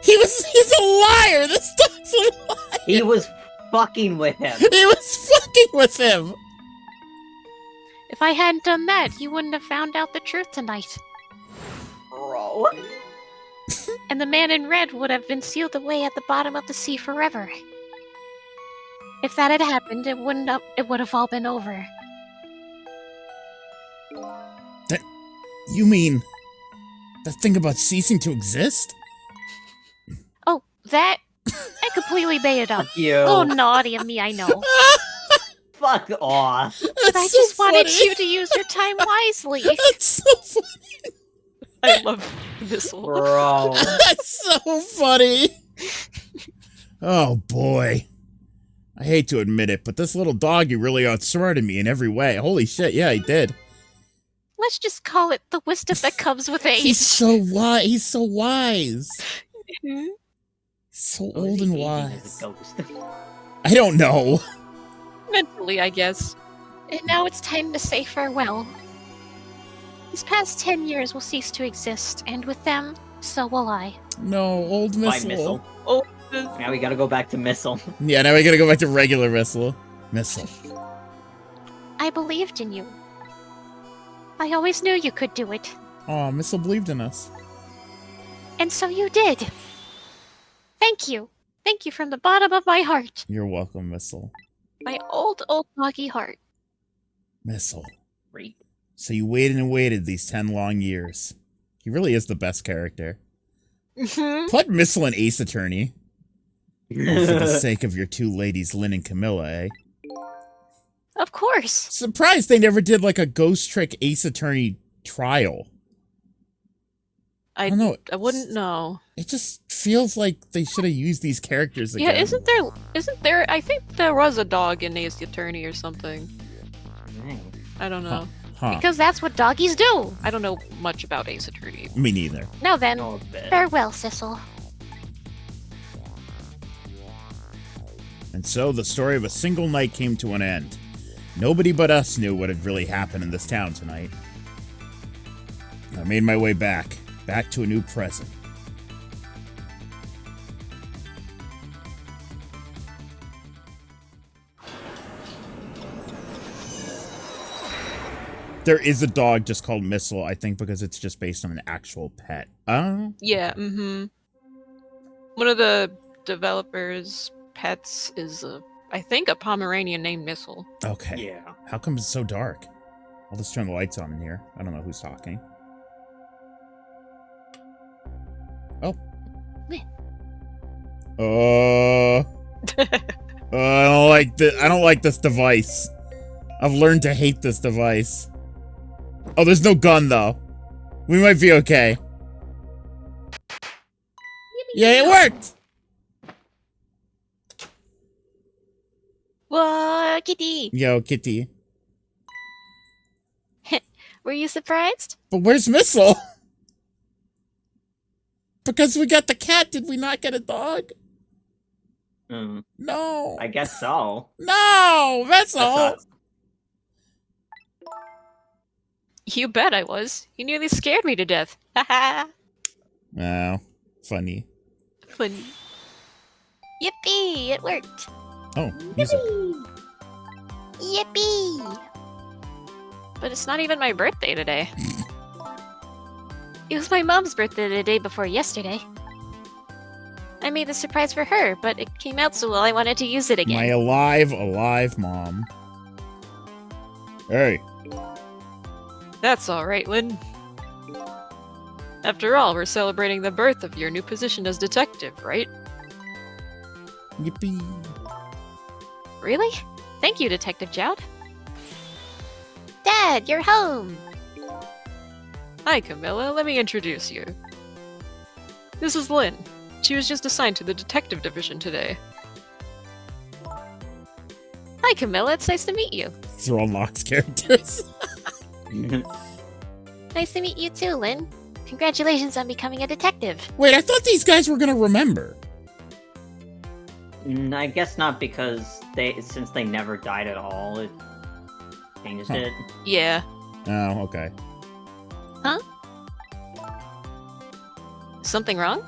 He's a liar. This dog's a liar. He was fucking with him. He was fucking with him. If I hadn't done that, you wouldn't have found out the truth tonight. Bro. And the man in red would have been sealed away at the bottom of the sea forever. If that had happened, it would have all been over. You mean that thing about ceasing to exist? Oh, that? I completely made it up. Fuck you. Oh, naughty of me, I know. Fuck off. But I just wanted you to use your time wisely. That's so funny. I love Missel. Bro. That's so funny. Oh boy. I hate to admit it, but this little doggy really outsmarted me in every way. Holy shit, yeah, he did. Let's just call it the wisdom that comes with age. He's so wise. He's so wise. Mhm. So Oh, old is and he wise. a ghost? I don't know. Mentally, I guess. And now it's time to say farewell. These past 10 years will cease to exist, and with them, so will I. No, old Bye, Missile. Missile. Oh, Now we gotta go back to Missile. Yeah, now we gotta go back to regular Missile. Missile. I believed in you. I always knew you could do it. Oh, Missile believed in us. And so you did. Thank you. Thank you from the bottom of my heart. You're welcome, Missile. My old doggy heart. Missile. Great. So you waited and waited these 10 long years. He really is the best character. Mhm. Put Missile in Ace Attorney. Oh, for the sake of your two ladies, Lynn and Camilla, eh? Of course. Surprised they never did like a Ghost Trick Ace Attorney trial. I don't know. I wouldn't know. It just feels like they should have used these characters again. Yeah, isn't there, I think there was a dog in Ace the Attorney or something. I don't know. Huh. Because that's what doggies do. I don't know much about Ace Attorney. Me neither. Now then, Oh, bad. farewell, Sissel. And so the story of a single night came to an end. Nobody but us knew what had really happened in this town tonight. I made my way back to a new present. There is a dog just called Missile, I think, because it's just based on an actual pet. Oh? Yeah, one of the developers' pets is, I think, a Pomeranian named Missile. Okay. Yeah. How come it's so dark? I'll just turn the lights on in here. I don't know who's talking. Oh. I don't like this device. I've learned to hate this device. Oh, there's no gun though. We might be okay. Yeah, it worked. Whoa, kitty. Yo, Kitty. Were you surprised? But where's Missile? Because we got the cat, did we not get a dog? No. I guess so. No, That's Missile. not- You bet I was. You nearly scared me to death. Haha. Oh, funny. Funny. Yippee! It worked. Oh, music. Yippee! But it's not even my birthday today. It was my mom's birthday the day before yesterday. I made the surprise for her, but it came out so well I wanted to use it again. My alive mom. Hey, That's alright, Lynn. After all, we're celebrating the birth of your new position as detective, right? Yippee. Really? Thank you, Detective Jowd. Dad, you're home! Hi, Camilla. Let me introduce you. This is Lynn. She was just assigned to the detective division today. Hi, Camilla. It's nice to meet you. These are all Nox characters. Nice to meet you too, Lynn. Congratulations on becoming a detective. Wait, I thought these guys were gonna remember. I guess not, because since they never died at all, it changed it. Yeah. Oh, okay. Something wrong?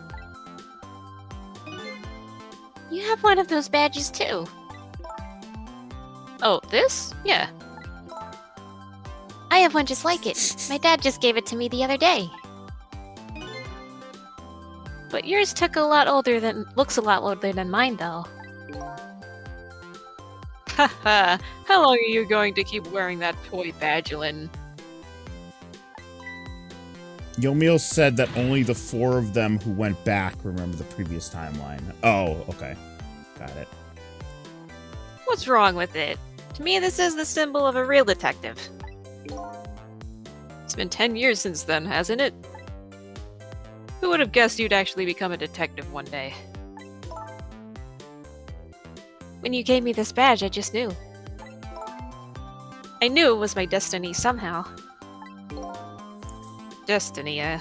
You have one of those badges too. Oh, this? Yeah. I have one just like it. My dad just gave it to me the other day. But yours looks a lot older than mine, though. Haha, how long are you going to keep wearing that toy badge, Lynn? Yomiel said that only the 4 of them who went back remember the previous timeline. Oh, okay. Got it. What's wrong with it? To me, this is the symbol of a real detective. It's been 10 years since then, hasn't it? Who would have guessed you'd actually become a detective one day? When you gave me this badge, I just knew. I knew it was my destiny somehow. Destiny, eh?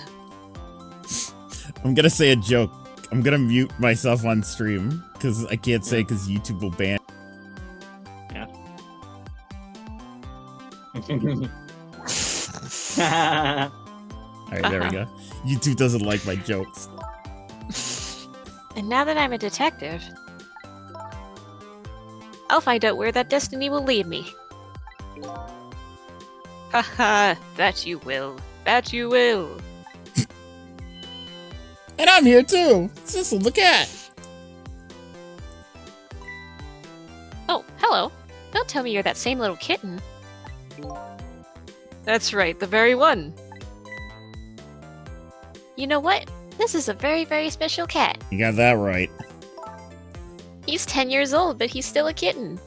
I'm gonna say a joke. I'm gonna mute myself on stream because I can't say because YouTube will ban. Yeah. All right, there we go. YouTube doesn't like my jokes. And now that I'm a detective, I'll find out where that destiny will lead me. Haha, that you will. That you will. And I'm here too. Sissel the cat. Oh, hello. Don't tell me you're that same little kitten. That's right, the very one. You know what? This is a very, very special cat. You got that right. He's 10 years old, but he's still a kitten.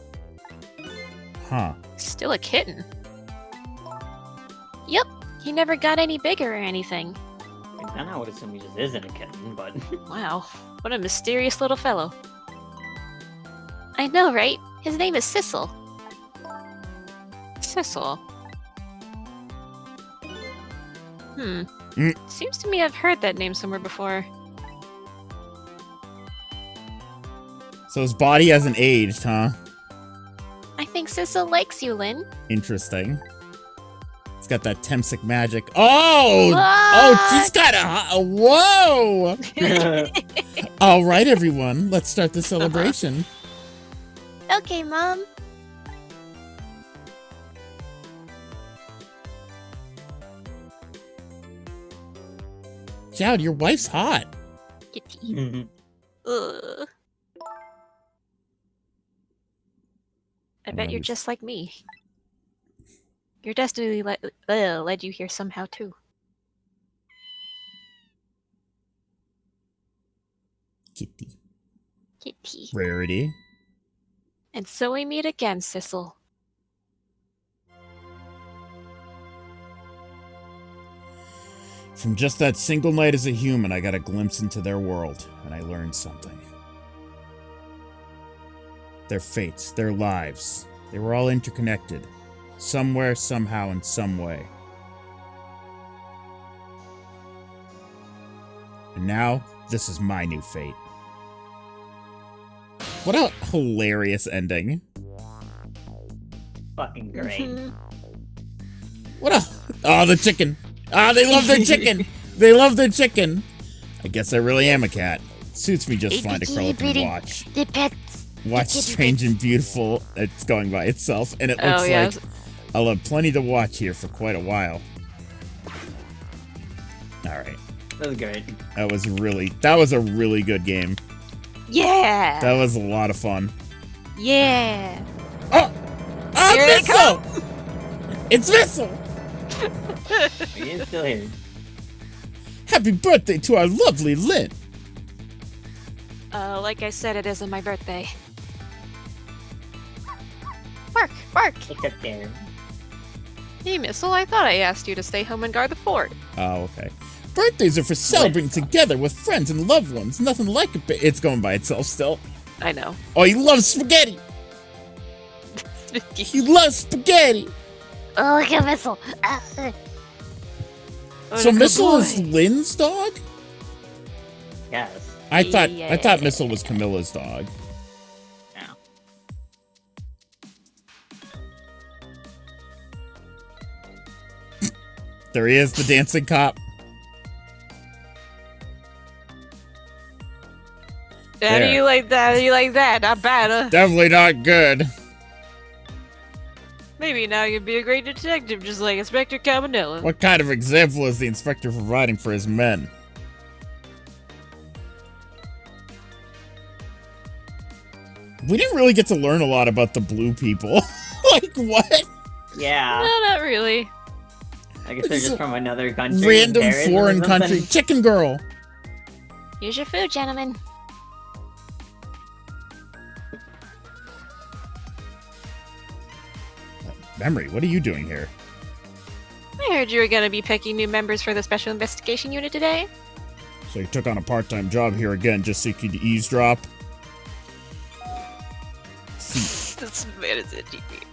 Huh. Still a kitten. Yep, he never got any bigger or anything. Then I would assume he just isn't a kitten, but... Wow, what a mysterious little fellow. I know, right? His name is Sissel. Sissel. Mm. Seems to me I've heard that name somewhere before. So his body hasn't aged, huh? I think Sissel likes you, Lynn. Interesting. It's got that Temsic magic. Oh! What? Oh, she's got a... Whoa! All right, everyone. Let's start the celebration. Okay, Mom. Jowd, your wife's hot. Kitty. Ugh. I bet you're just like me. Your destiny led you here somehow, too. Kitty. Kitty. Rarity. And so we meet again, Sissel. From just that single night as a human, I got a glimpse into their world, and I learned something. Their fates, their lives, they were all interconnected. Somewhere, somehow, in some way. And now, this is my new fate. What a hilarious ending. Fucking great. What a... Oh, the chicken. Ah, they love their chicken. They love their chicken. I guess I really am a cat. Suits me just fine to curl up and watch. The pets. Watch Strange and Beautiful. It's going by itself, and it looks like I'll have plenty to watch here for quite a while. Alright. That was great. That was a really good game. Yeah! That was a lot of fun. Yeah! Oh! Oh, Here they Missile! It's Missile! He is still here. Happy birthday to our lovely Lynn. Like I said, it isn't my birthday. Bark, bark. Except there. Hey, Missile, I thought I asked you to stay home and guard the fort. Oh, okay. Birthdays are for celebrating together with friends and loved ones. Nothing like it. It's going by itself still. I know. Oh, he loves spaghetti. He loves spaghetti. Oh, look at Missile. So Missile is Lynn's dog? Yes. I thought Missile was Camilla's dog. No. There he is, the dancing cop. How do you like that? How do you like that? Not bad, huh? Definitely not good. Maybe now you'd be a great detective, just like Inspector Cabanilla. What kind of example is the inspector providing for his men? We didn't really get to learn a lot about the blue people. Like, what? Yeah. No, not really. I guess they're just from another country. Random Paris or foreign something. country. Chicken girl. Here's your food, gentlemen. Memory, what are you doing here? I heard you were gonna be picking new members for the Special Investigation Unit today. So you took on a part-time job here again just so you could eavesdrop? This man is it.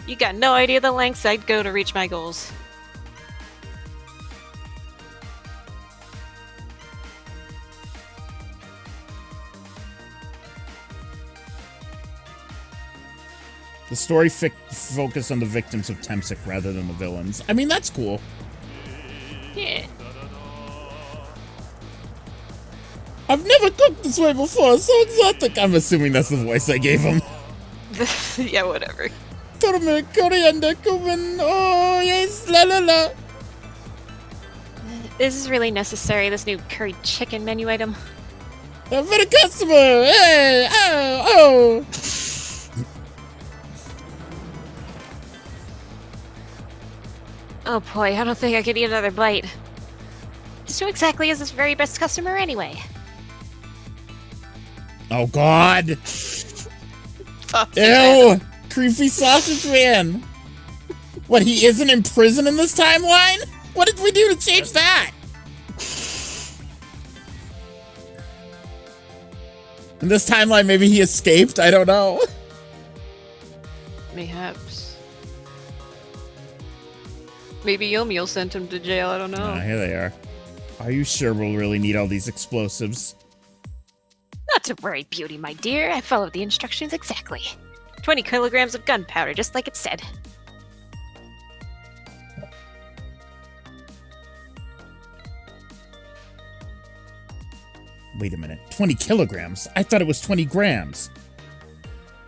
You got no idea the lengths I'd go to reach my goals. The story focused on the victims of Temsic rather than the villains. I mean, that's cool. Yeah. I've never cooked this way before, so exotic. I'm assuming that's the voice I gave him. Yeah, whatever. Turmeric, coriander, cumin, oh yes, la la la. This is really necessary, this new curried chicken menu item. For the customer, hey, oh. Oh boy, I don't think I could eat another bite. Just who exactly is this very best customer anyway? Oh god. Sausage Ew, creepy sausage man. What, he isn't in prison in this timeline? What did we do to change that? In this timeline, maybe he escaped? I don't know. Mayhaps. Maybe Yomiel sent him to jail, I don't know. Here they are. Are you sure we'll really need all these explosives? Not to worry, Beauty, my dear. I followed the instructions exactly. 20 kilograms of gunpowder, just like it said. Wait a minute. 20 kilograms? I thought it was 20 grams.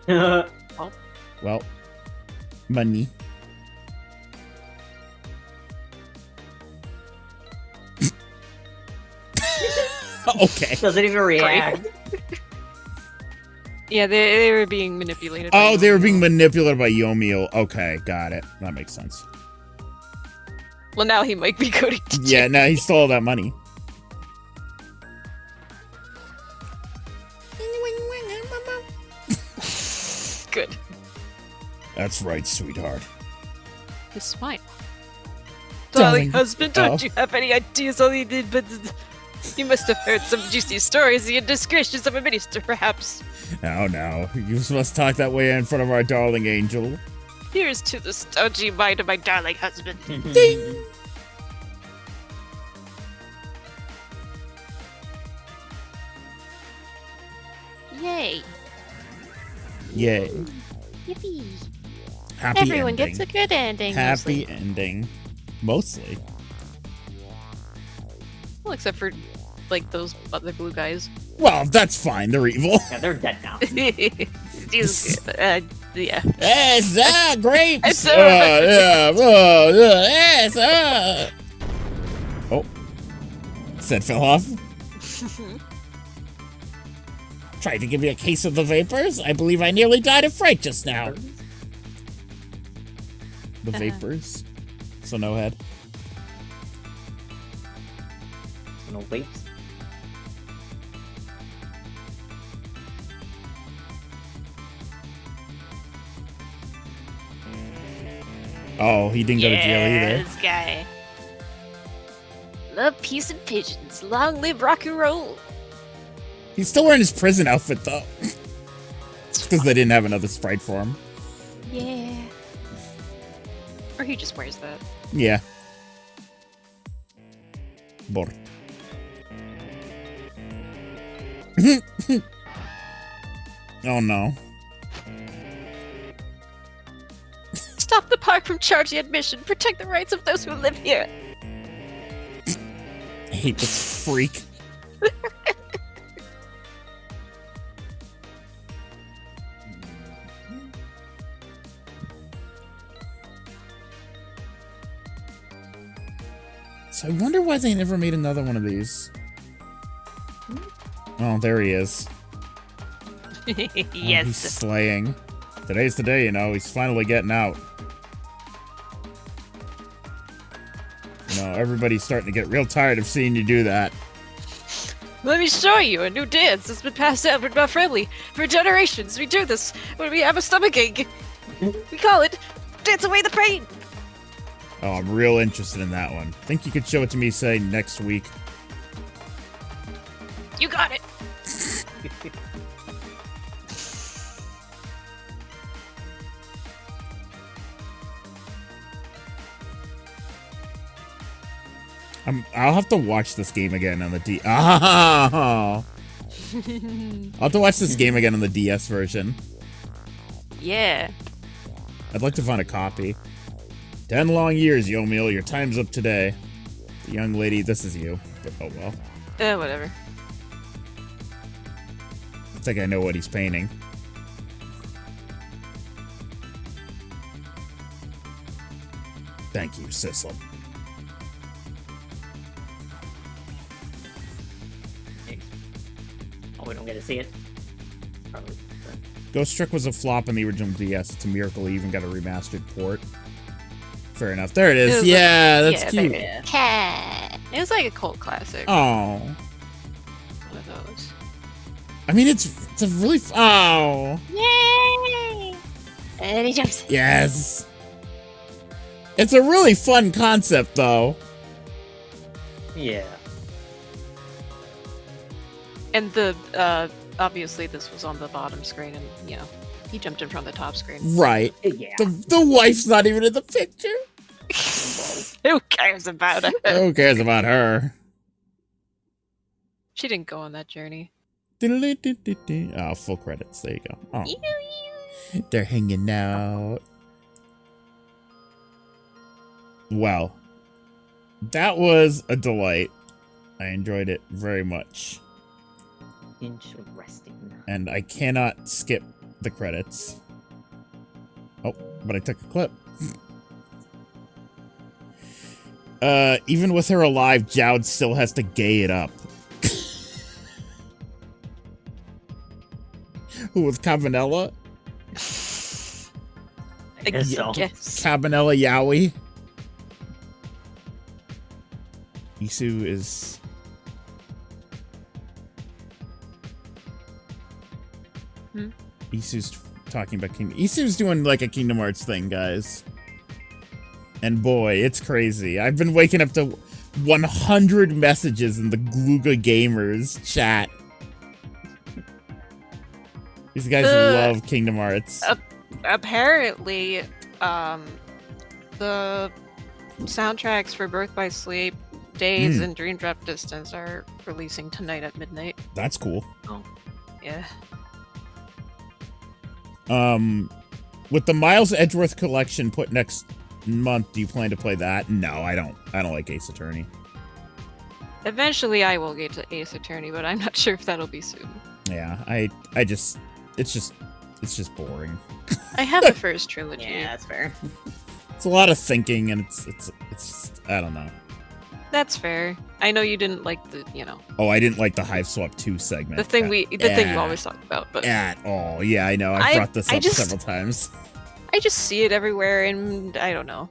Well, money. Okay. Doesn't even react. Yeah, they were being manipulated. Oh, they were being manipulated by Yomiel. Okay, got it. That makes sense. Well, now he might be going to jail. Yeah, now he stole all that money. Good. That's right, sweetheart. His smile. Darling. Darling husband, don't you have any ideas all he did, but you must have heard some juicy stories of the indiscretions of a minister, perhaps. No. You must talk that way in front of our darling angel. Here's to the stodgy mind of my darling husband. Ding! Yay. Yay. Yippee. Happy Everyone ending. gets a good ending. Happy mostly. ending. Mostly. Well, except for, like, those other blue guys. Well, that's fine. They're evil. Yeah, they're dead now. Yeah. Yes, grapes. It's so yes, Oh. That fell off. Tried to give you a case of the vapors? I believe I nearly died of fright just now. The vapors. So no head. No wait. Oh, he didn't go to jail either. This guy. Love, peace, and pigeons. Long live rock and roll. He's still wearing his prison outfit though. It's because they didn't have another sprite for him. Yeah. Or he just wears that. Yeah. Bort. Oh no. Stop the park from charging admission. Protect the rights of those who live here. I hate this freak. So I wonder why they never made another one of these. Oh, there he is. Oh, he's slaying. Today's the day, you know. He's finally getting out. You know, everybody's starting to get real tired of seeing you do that. Let me show you a new dance that's been passed down from my family for generations. We do this when we have a stomach ache. We call it Dance Away the Pain. Oh, I'm real interested in that one. Think you could show it to me, say, next week? You got it. I'll have to watch this game again on the D. Oh! I'll have to watch this game again on the DS version. Yeah. I'd like to find a copy. 10 long years, Yomiel. Your time's up today. The young lady, this is you. But oh well. Whatever. I think I know what he's painting. Thank you, Sissel. Oh, we don't get to see it. Probably. Ghost Trick was a flop on the original DS. It's a miracle he even got a remastered port. Fair enough. There it is. Yeah, that's cute. Yeah. Cat. It was like a cult classic. Oh. One of those. I mean, it's a really... Oh. Yay! And he jumps. Yes. It's a really fun concept, though. Yeah. And the obviously this was on the bottom screen, and you know he jumped in from the top screen. Right. Yeah. The wife's not even in the picture. Who cares about it? Who cares about her? She didn't go on that journey. Oh, full credits. There you go. Oh. They're hanging out. Well, that was a delight. I enjoyed it very much. Interesting. And I cannot skip the credits. Oh, but I took a clip. Even with her alive, Jowd still has to gay it up. Who, with Cabanella? I guess so. Yes. Cabanella Yowie? Isu is... Isu's talking about Kingdom... Isu's doing like a Kingdom Hearts thing, guys. And boy, it's crazy. I've been waking up to 100 messages in the Gluga Gamers chat. These guys love Kingdom Hearts. Apparently, the soundtracks for Birth by Sleep, Days, and Dream Drop Distance are releasing tonight at midnight. That's cool. Oh. Yeah. With the Miles Edgeworth collection put next month, do you plan to play that? No, I don't. I don't like Ace Attorney. Eventually, I will get to Ace Attorney, but I'm not sure if that'll be soon. Yeah, it's just boring. I have the first trilogy. Yeah, that's fair. It's a lot of thinking, and it's I don't know. That's fair. I know you didn't like the, you know, Oh, I didn't like the Hive Swap 2 segment. the thing you always talk about, but At all. Yeah, I know. I've brought this up several times. I just see it everywhere, and I don't know.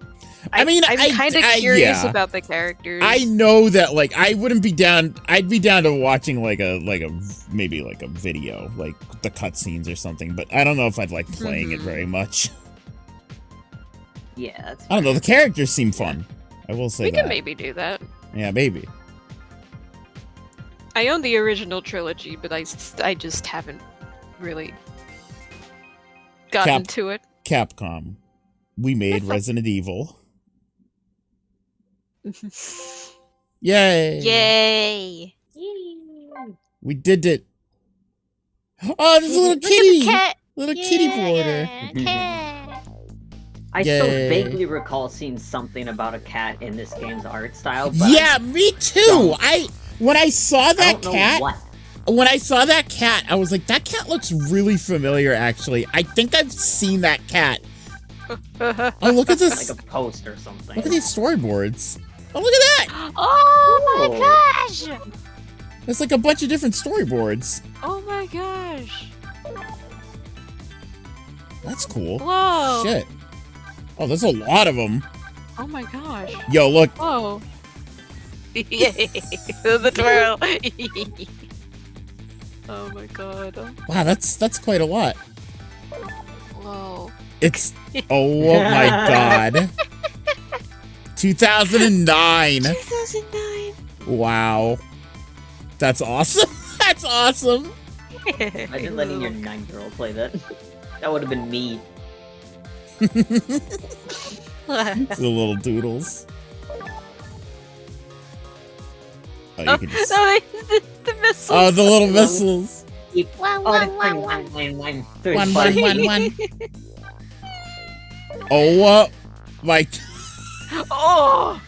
I mean, I'm kind of curious yeah. about the characters. I know that, like, I wouldn't be down. I'd be down to watching maybe like a video, like the cutscenes or something. But I don't know if I'd like playing it very much. Yeah, that's I don't know. The characters seem fun. I will say We that. can maybe do that. Yeah, maybe. I own the original trilogy, but I just haven't really gotten to it. Capcom, we made Resident Evil. Yay! Yay! We did it. Oh, there's a little Look kitty. at the cat. Little kitty border. Cat. I still Yay. vaguely recall seeing something about a cat in this game's art style. But Yeah, me too. When I saw I that don't know cat, what. when I saw that cat, I was like, that cat looks really familiar. Actually, I think I've seen that cat. Oh, look at this! Like a post or something. Look at these storyboards. Oh, look at that! Oh my Whoa. gosh! There's like a bunch of different storyboards. Oh my gosh! That's cool. Whoa! Shit. Oh, there's a lot of them. Oh my gosh! Yo, look. Whoa! Yay! The twirl! Oh my god! Wow, that's quite a lot. Whoa! It's oh my god. 2009. 2009. Wow. That's awesome. That's awesome. Imagine letting your 9-year-old play that. That would have been me. The little doodles. Oh, you Oh, can just... no, the missiles. Oh, the little missiles. Wow, Oh, wow, that's wow, one, wow. one, one. One, one, one, one. Oh, my... Oh!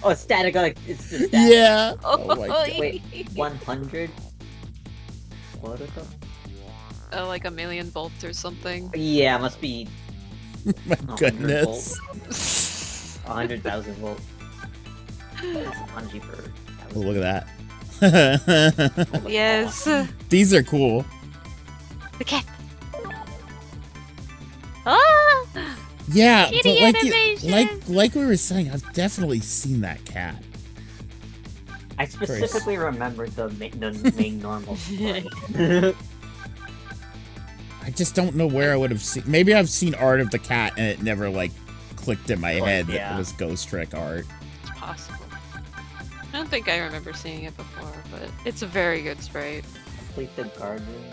Oh, static, like, it's the static. Yeah. Oh, Oh my god. Wait, 100? What is that? Like a million volts or something. Yeah, it must be My 100 goodness. volts. 100,000 volts. That's a punji for... Oh, look at that. Yes. These are cool. The cat. Oh! Yeah, Kitty but animation. like we were saying, I've definitely seen that cat. I specifically remembered the main normal story. I just don't know where I would have seen. Maybe I've seen art of the cat and it never like clicked in my head that yeah. it was Ghost Trick art. It's possible. I don't think I remember seeing it before, but it's a very good sprite. Complete the guard room.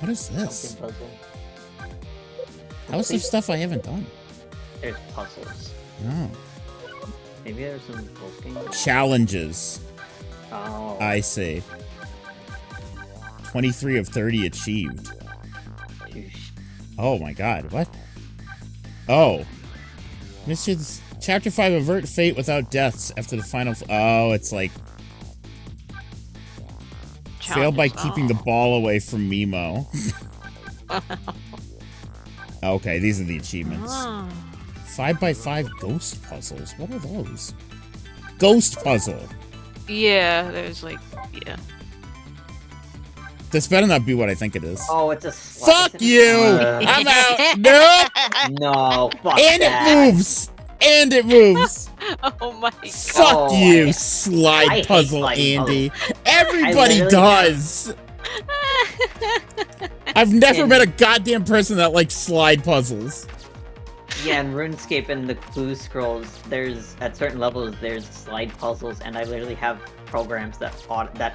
What is this? Something puzzle. How's some stuff I haven't done? There's puzzles. Oh. Maybe there's some ghost games. Challenges. Oh. I see. 23 of 30 achieved. Sheesh. Oh my god, what? Oh. Mr. Chapter 5, avert fate without deaths after the final... Oh, it's like... Fail by keeping the ball away from Mimo. Okay, these are the achievements. Oh. 5x5 ghost puzzles. What are those? Ghost puzzle. Yeah, there's like, yeah. This better not be what I think it is. Oh, it's a Fuck you! I'm out! Nope! No, fuck And that. it moves! And it moves! Oh my god. Fuck Oh, you, I slide hate puzzle, slide Andy. puzzles. Everybody literally does! I've never met a goddamn person that likes slide puzzles. Yeah, in RuneScape and the clue scrolls, there's at certain levels there's slide puzzles, and I literally have programs that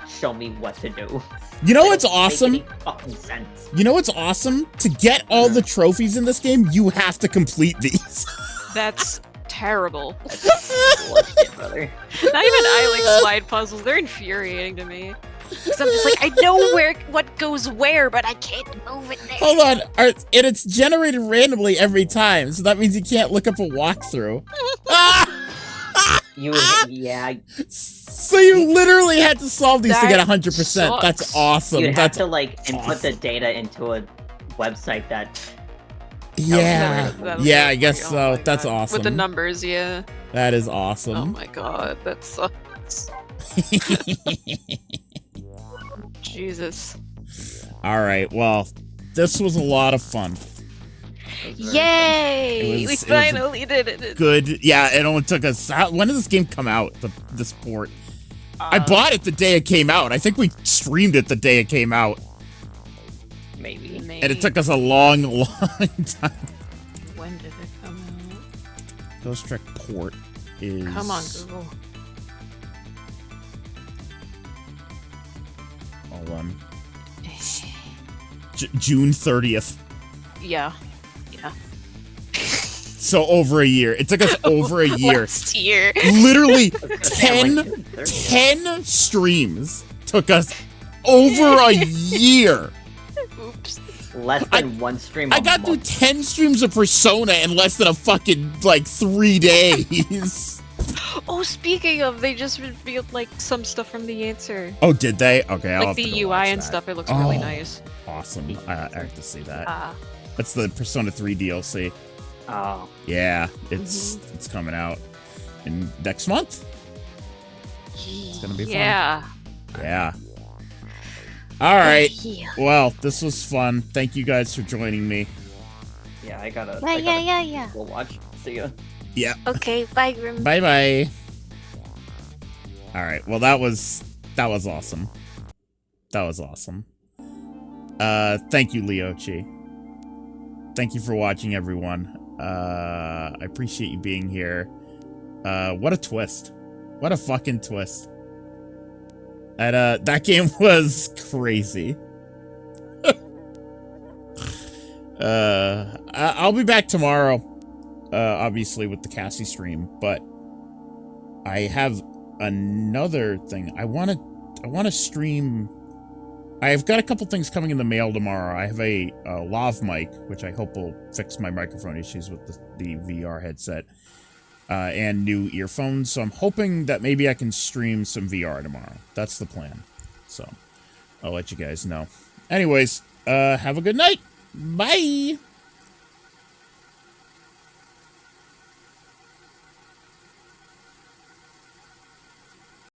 show me what to do. You know They what's don't make awesome? any fucking sense. You know what's awesome? To get all the trophies in this game, you have to complete these. That's terrible. That's bullshit, brother. Not even I like slide puzzles. They're infuriating to me. Because I'm just like, I know what goes where, but I can't move it there. Hold on, and it's generated randomly every time, so that means you can't look up a walkthrough. Yeah, So you literally had to solve these to get That 100%. That's sucks. awesome. you'd have That's to like input the awesome. data into a website that. yeah, That'll yeah. work I guess for you. Oh so. my That's God. awesome. With the numbers, yeah. That is Oh awesome. my god, that sucks. Jesus. All right. Well, this was a lot of fun. It was very Yay! It We was a finally did it. Good. Yeah, it only took us. When did this game come out? This port. I bought it the day it came out. I think we streamed it the day it came out. fun. Maybe. Maybe. And it took us a long, long time. When did it come out? Ghost Trick port is. Come on, Google. Hold on. June 30th. Yeah. So over a year. It took us over a year. Last year. Literally Yeah, like, 10 streams took us over a year. Oops. Less than one stream. I a got through month. 10 streams of Persona in less than a fucking, 3 days. Oh, speaking of, they just revealed like some stuff from the answer, Oh, did they? Okay, I'll like have to the go UI watch and that. stuff. It looks really Oh. nice. Awesome. I have to see that. Uh, That's the Persona 3 DLC. Oh, Yeah, it's coming out in next month. it's gonna be fun. Yeah. Yeah. All right. Yeah. Well, this was fun. Thank you guys for joining me. yeah. I gotta. Yeah. We'll watch. See ya. Yeah. Okay, bye, Grim. Bye bye. All right. Well, that was awesome. That was awesome. Thank you, Leochi. Thank you for watching, everyone. I appreciate you being here. What a twist. What a fucking twist. That game was crazy. I'll be back tomorrow, obviously with the Cassie stream, but I have another thing. I want to stream. I've got a couple things coming in the mail tomorrow. I have a lav mic, which I hope will fix my microphone issues with the VR headset, and new earphones. So I'm hoping that maybe I can stream some VR tomorrow. That's the plan. So I'll let you guys know. Anyways, have a good night. Bye.